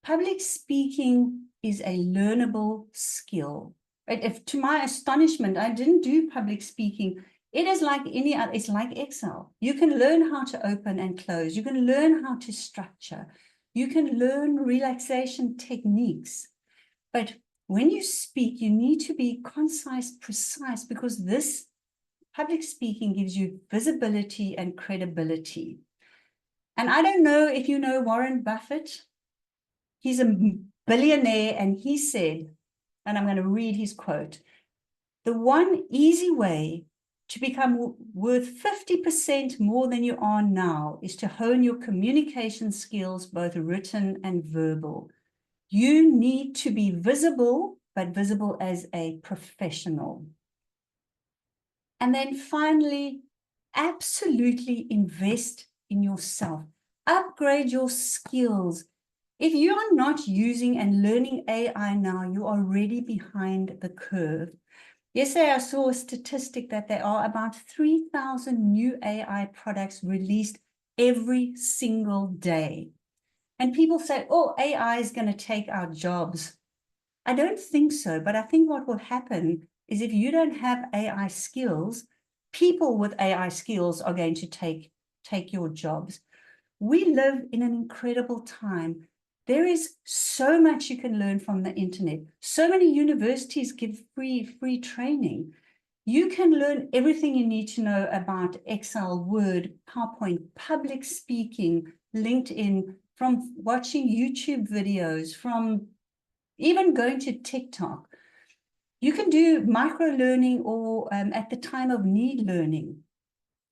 Public speaking is a learnable skill. Right? If, to my astonishment, I didn't do public speaking. It is like any other, it's like Excel. You can learn how to open and close. You can learn how to structure. You can learn relaxation techniques. But when you speak, you need to be concise, precise, because this public speaking gives you visibility and credibility. And I don't know if you know Warren Buffett. He's a billionaire, and he said, and I'm going to read his quote, the one easy way to become worth 50% more than you are now is to hone your communication skills, both written and verbal. You need to be visible, but visible as a professional. And then finally, absolutely invest in yourself. Upgrade your skills. If you are not using and learning AI now, you are already behind the curve. Yesterday, I saw a statistic that there are about 3,000 new AI products released every single day. And people say, oh, AI is going to take our jobs. I don't think so, but I think what will happen is if you don't have AI skills, people with AI skills are going to take your jobs. We live in an incredible time. There is so much you can learn from the internet. So many universities give free training. You can learn everything you need to know about Excel, Word, PowerPoint, public speaking, LinkedIn, from watching YouTube videos, from even going to TikTok. You can do micro learning or at the time of need learning.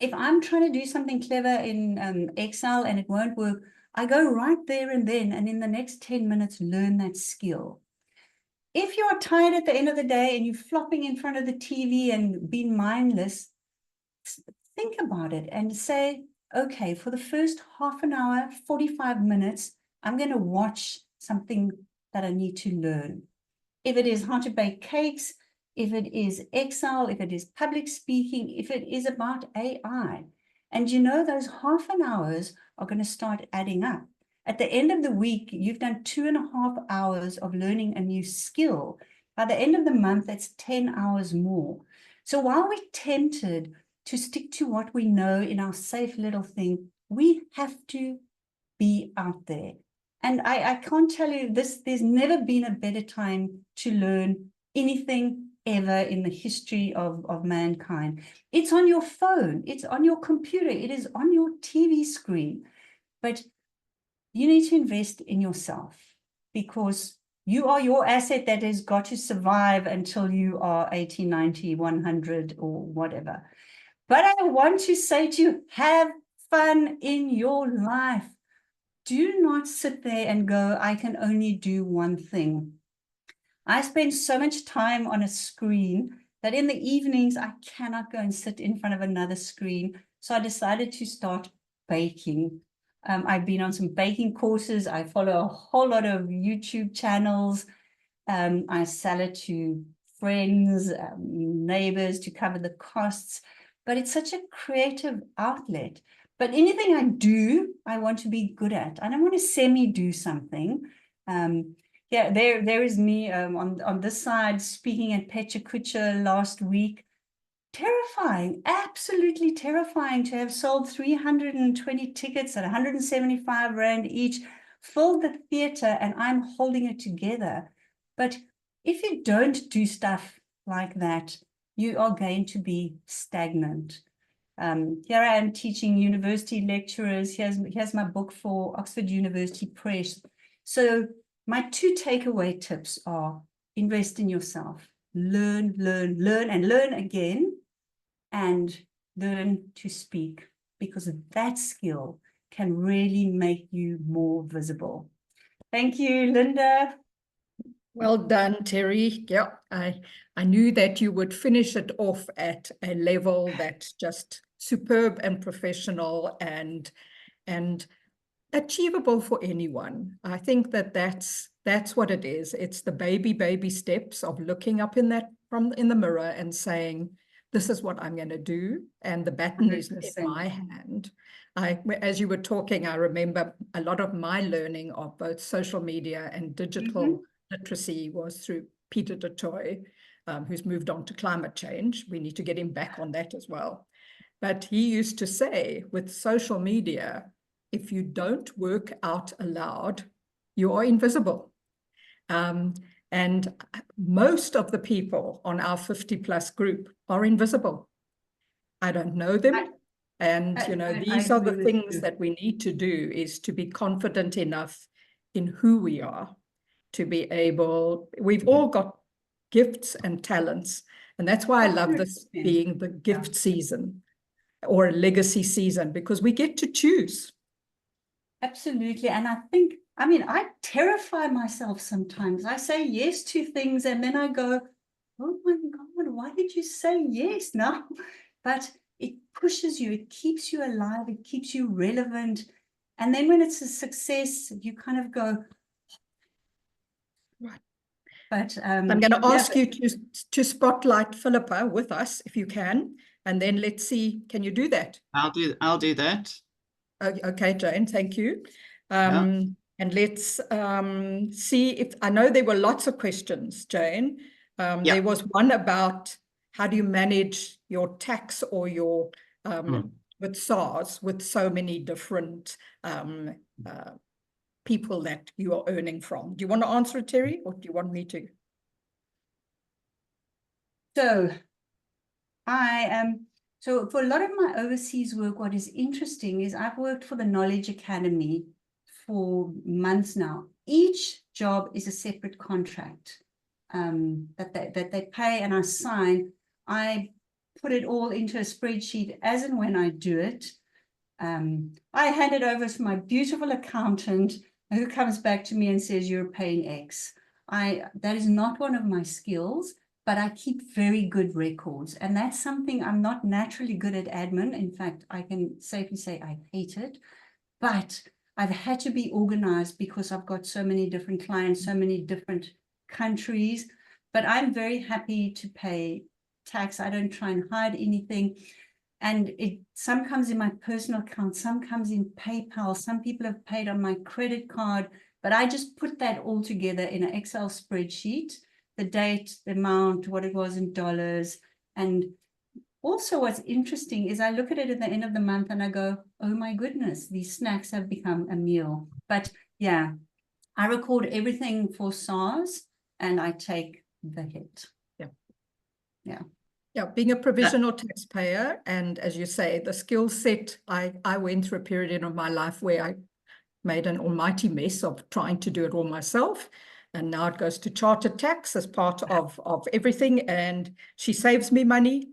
If I'm trying to do something clever in Excel and it won't work, I go right there and then, and in the next 10 minutes, learn that skill. If you are tired at the end of the day and you're flopping in front of the TV and being mindless, think about it and say, okay, for the first half an hour, 45 minutes, I'm going to watch something that I need to learn. If it is how to bake cakes, if it is Excel, if it is public speaking, if it is about AI. And you know, those half an hours are going to start adding up. At the end of the week, you've done 2.5 hours of learning a new skill. By the end of the month, that's 10 hours more. So while we're tempted to stick to what we know in our safe little thing, we have to be out there. And I can't tell you this, there's never been a better time to learn anything ever in the history of mankind. It's on your phone, it's on your computer, it is on your TV screen. But you need to invest in yourself because you are your asset that has got to survive until you are 80, 90, 100 or whatever. But I want to say to you, have fun in your life. Do not sit there and go, I can only do one thing. I spend so much time on a screen that in the evenings, I cannot go and sit in front of another screen. So I decided to start baking. I've been on some baking courses. I follow a whole lot of YouTube channels. I sell it to friends, neighbors to cover the costs. But it's such a creative outlet. But anything I do, I want to be good at. I don't want to semi-do something. Yeah, there is me on this side speaking at Pecha Kucha last week. Terrifying, absolutely terrifying to have sold 320 tickets at 175 Rand each, filled the theater, and I'm holding it together. But if you don't do stuff like that, you are going to be stagnant. Here I am teaching university lecturers. Here's my book for Oxford University Press. So my 2 takeaway tips are invest in yourself, learn, and learn again, and learn to speak, because that skill can really make you more visible. Thank you, Linda. Well done, Terry. Yeah, I knew that you would finish it off at a level that's just superb and professional and achievable for anyone. I think that's what it is. It's the baby steps of looking up in the mirror and saying, this is what I'm going to do, and the baton is in my hand. As you were talking, I remember a lot of my learning of both social media and digital literacy was through Peter du Toit, who's moved on to climate change. We need to get him back on that as well. But he used to say, with social media, if you don't work out aloud, you are invisible. And most of the people on our 50+ group are invisible. I don't know them. And, these are the things that we need to do, is to be confident enough in who we are, to be able, we've all got gifts and talents. And that's why I love this being the gift season or a legacy season, because we get to choose. Absolutely. And I think, I terrify myself sometimes. I say yes to things and then I go, oh my God, why did you say yes now? But it pushes you, it keeps you alive, it keeps you relevant. And then when it's a success, you kind of go, right. But I'm going to ask you to spotlight Philippa with us, if you can, and then let's see, can you do that? I'll do that. Okay, Jane, thank you. Yeah. And let's see if, I know there were lots of questions, Jane. There was one about how do you manage your tax or your, with SARS, with so many different people that you are earning from. Do you want to answer it, Terry, or do you want me to? So I am, so for a lot of my overseas work, what is interesting is I've worked for the Knowledge Academy for months now. Each job is a separate contract that they pay and I sign. I put it all into a spreadsheet as and when I do it. I hand it over to my beautiful accountant who comes back to me and says, you're paying X. That is not one of my skills, but I keep very good records. And that's something I'm not naturally good at admin. In fact, I can safely say I hate it, but I've had to be organized because I've got so many different clients, so many different countries, but I'm very happy to pay tax. I don't try and hide anything. And some comes in my personal account, some comes in PayPal, some people have paid on my credit card, but I just put that all together in an Excel spreadsheet, the date, the amount, what it was in dollars. And also what's interesting is I look at it at the end of the month and I go, oh my goodness, these snacks have become a meal. But yeah, I record everything for SARS and I take the hit. Yeah. Yeah. Yeah, being a provisional taxpayer, and as you say, the skill set, I went through a period of my life where I made an almighty mess of trying to do it all myself. And now it goes to chartered tax as part of everything. And she saves me money,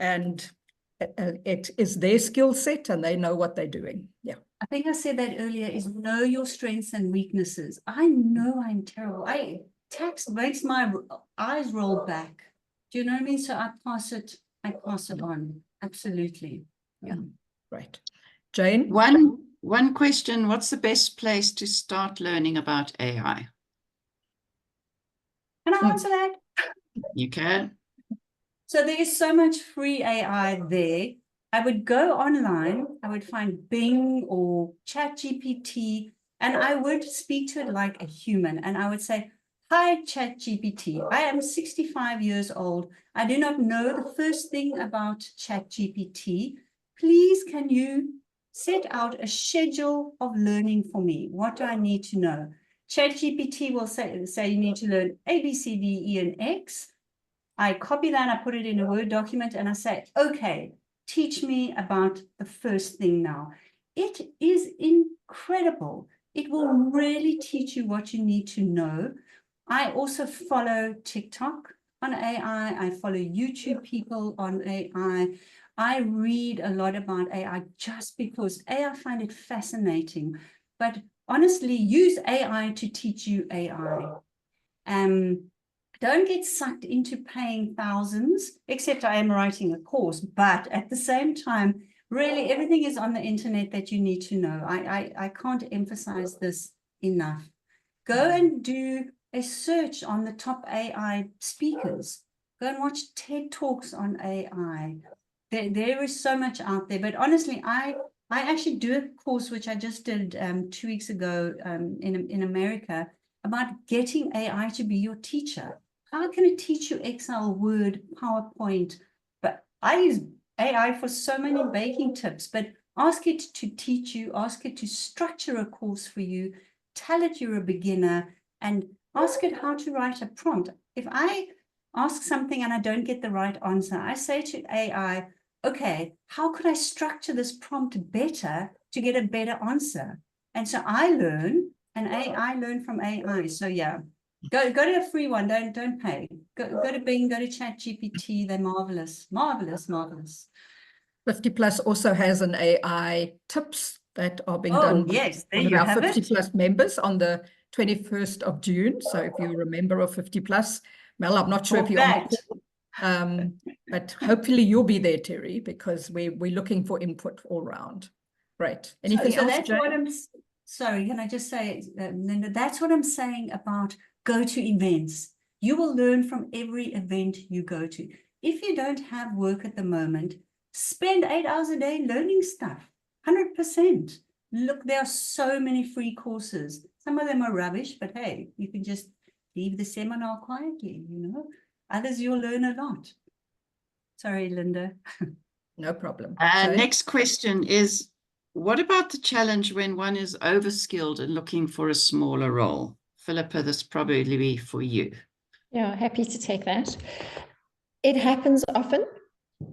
and it is their skill set and they know what they're doing. Yeah. I think I said that earlier, is know your strengths and weaknesses. I know I'm terrible. Tax makes my eyes roll back. Do you know what I mean? So I pass it on. Absolutely. Yeah. Right. Jane? One question, what's the best place to start learning about AI? Can I answer that? You can. So there is so much free AI there. I would go online, I would find Bing or ChatGPT, and I would speak to it like a human. And I would say, hi, ChatGPT. I am 65 years old. I do not know the first thing about ChatGPT. Please, can you set out a schedule of learning for me? What do I need to know? ChatGPT will say you need to learn A, B, C, D, E, and X. I copy that, I put it in a Word document, and I say, okay, teach me about the first thing now. It is incredible. It will really teach you what you need to know. I also follow TikTok on AI. I follow YouTube people on AI. I read a lot about AI just because I find it fascinating. But honestly, use AI to teach you AI. Don't get sucked into paying thousands, except I am writing a course, but at the same time, really everything is on the internet that you need to know. I can't emphasize this enough. Go and do a search on the top AI speakers. Go and watch TED Talks on AI. There is so much out there, but honestly, I actually do a course, which I just did 2 weeks ago in America, about getting AI to be your teacher. How can it teach you Excel, Word, PowerPoint? But I use AI for so many baking tips, but ask it to teach you, ask it to structure a course for you, tell it you're a beginner, and ask it how to write a prompt. If I ask something and I don't get the right answer, I say to AI, okay, how could I structure this prompt better to get a better answer? And so I learn, and AI learn from AI. So yeah. Go to a free one. Don't pay. Go to Bing. Go to ChatGPT. They're marvelous, marvelous, marvelous. 50 Plus also has an AI tips that are being done by yes, there one of you our have 50 it. Plus members on the 21st of June. So if you're a member of 50 Plus, Mel, I'm not sure if you're on the call, but hopefully you'll be there, Terry, because we're looking for input all round. Great. Anything else, that's Jane? what I'm. Sorry, can I just say, Linda? That's what I'm saying about. Go to events. You will learn from every event you go to. If you don't have work at the moment, spend 8 hours a day learning stuff. 100%. Look, there are so many free courses. Some of them are rubbish, but hey, you can just leave the seminar quietly, you know. Others you'll learn a lot. Sorry, Linda. No problem. Next question is, What about the challenge when one is overskilled and looking for a smaller role? Philippa, this probably be for you. Yeah, happy to take that. It happens often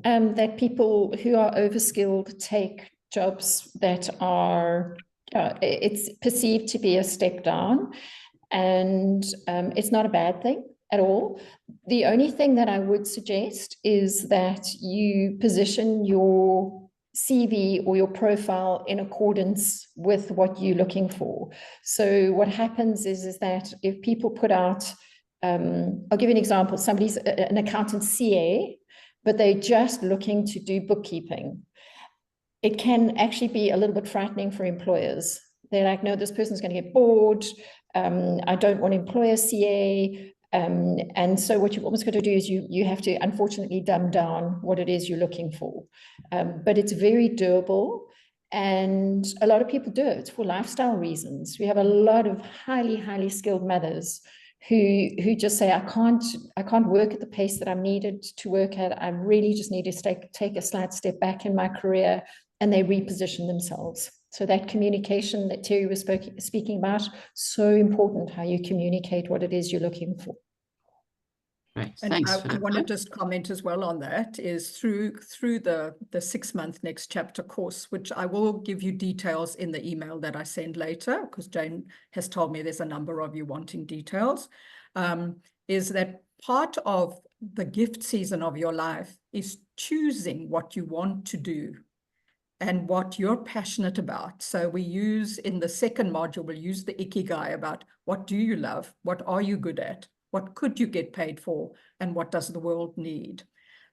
that people who are overskilled take jobs that are, it's perceived to be a step down, and it's not a bad thing at all. The only thing that I would suggest is that you position your CV or your profile in accordance with what you're looking for. So what happens is that if people put out, I'll give you an example, somebody's an accountant CA, but they're just looking to do bookkeeping. It can actually be a little bit frightening for employers. They're like, no, this person's going to get bored. I don't want to employ a CA. And so what you've almost got to do is you have to unfortunately dumb down what it is you're looking for. But it's very doable. And a lot of people do it for lifestyle reasons. We have a lot of highly, highly skilled mothers who just say, I can't work at the pace that I'm needed to work at. I really just need to take a slight step back in my career, and they reposition themselves. So that communication that Terry was speaking about, so important, how you communicate what it is you're looking for. Right. And Thanks, I Philippa. want to just comment as well on that, is through the 6-month Next Chapter course, which I will give you details in the email that I send later, because Jane has told me there's a number of you wanting details, is that part of the gift season of your life is choosing what you want to do and what you're passionate about. So we use, in the second module, we'll use the Ikigai about what do you love? What are you good at? What could you get paid for? And what does the world need?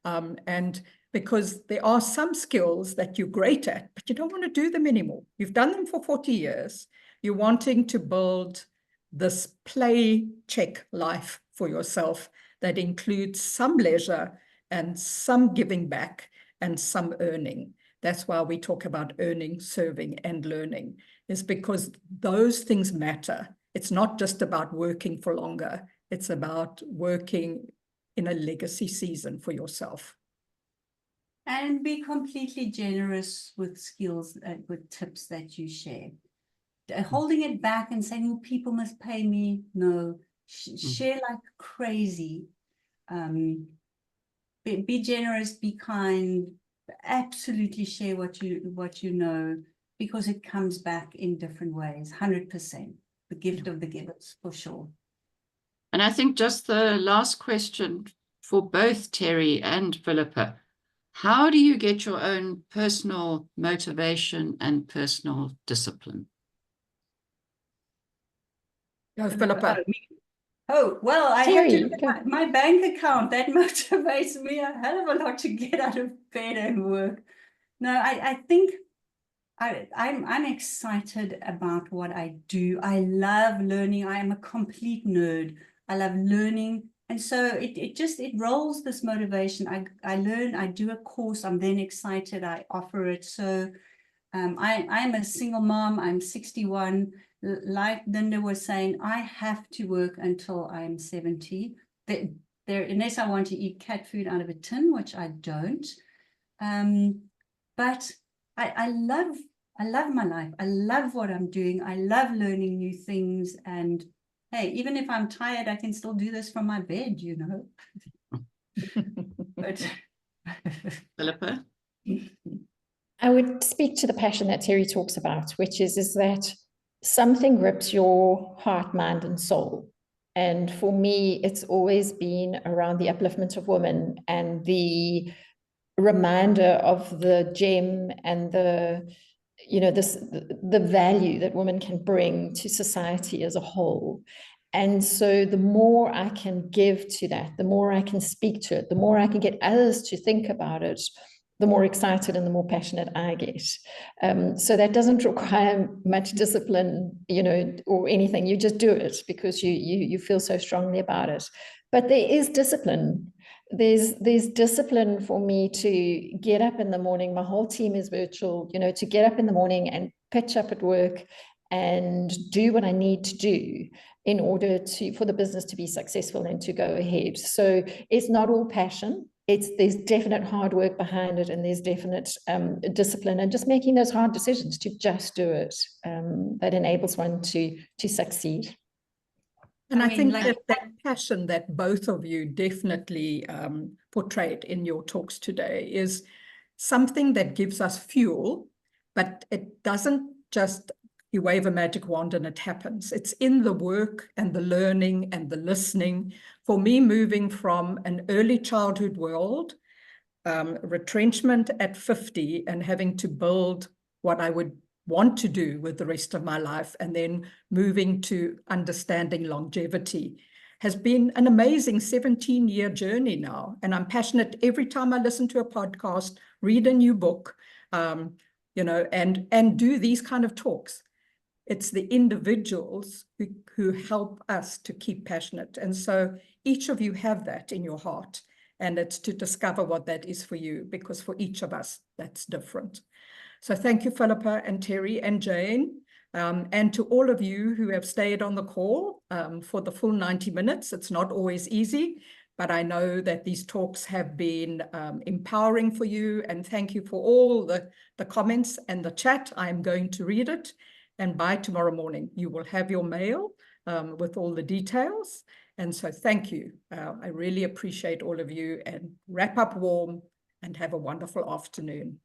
And because there are some skills that you're great at, but you don't want to do them anymore. You've done them for 40 years. You're wanting to build this play check life for yourself that includes some leisure and some giving back and some earning. That's why we talk about earning, serving, and learning, is because those things matter. It's not just about working for longer. It's about working in a legacy season for yourself. And be completely generous with skills and with tips that you share. Holding it back and saying, oh, people must pay me. No, share like crazy. Be generous, be kind. Absolutely share what you know, because it comes back in different ways. 100%, the gift of the givers, for sure. And I think just the last question for both Terry and Philippa: how do you get your own personal motivation and personal discipline? Go, Philippa. Oh, well, I Terry, have to look at my bank account. That motivates me a hell of a lot to get out of bed and work. No, I think I'm excited about what I do. I love learning. I am a complete nerd. I love learning. And so it rolls this motivation. I learn, I do a course, I'm then excited, I offer it. So I'm a single mom, I'm 61. Like Linda was saying, I have to work until I'm 70. Unless I want to eat cat food out of a tin, which I don't. But I love my life. I love what I'm doing. I love learning new things. And hey, even if I'm tired, I can still do this from my bed, you know. But Philippa? I would speak to the passion that Terry talks about, which is that something grips your heart, mind, and soul. And for me, it's always been around the upliftment of women and the reminder of the gem and the value that women can bring to society as a whole. And so the more I can give to that, the more I can speak to it, the more I can get others to think about it, the more excited and the more passionate I get. So that doesn't require much discipline, or anything. You just do it because you feel so strongly about it. But there is discipline. There's discipline for me to get up in the morning. My whole team is virtual, to get up in the morning and pitch up at work and do what I need to do in order for the business to be successful and to go ahead. So it's not all passion. there's definite hard work behind it, and there's definite discipline, and just making those hard decisions to just do it, that enables one to succeed. And I mean, think like- that passion that both of you definitely portrayed in your talks today is something that gives us fuel, but it doesn't just, you wave a magic wand and it happens. It's in the work and the learning and the listening. For me, moving from an early childhood world, retrenchment at 50, and having to build what I would want to do with the rest of my life, and then moving to understanding longevity, has been an amazing 17-year journey now. And I'm passionate every time I listen to a podcast, read a new book, you know, and do these kind of talks. It's the individuals who help us to keep passionate. And so each of you have that in your heart, and it's to discover what that is for you, because for each of us, that's different. So thank you, Philippa and Terry and Jane, and to all of you who have stayed on the call for the full 90 minutes. It's not always easy, but I know that these talks have been empowering for you, and thank you for all the comments and the chat. I'm going to read it, and by tomorrow morning, you will have your mail with all the details. And so thank you. I really appreciate all of you, and wrap up warm and have a wonderful afternoon.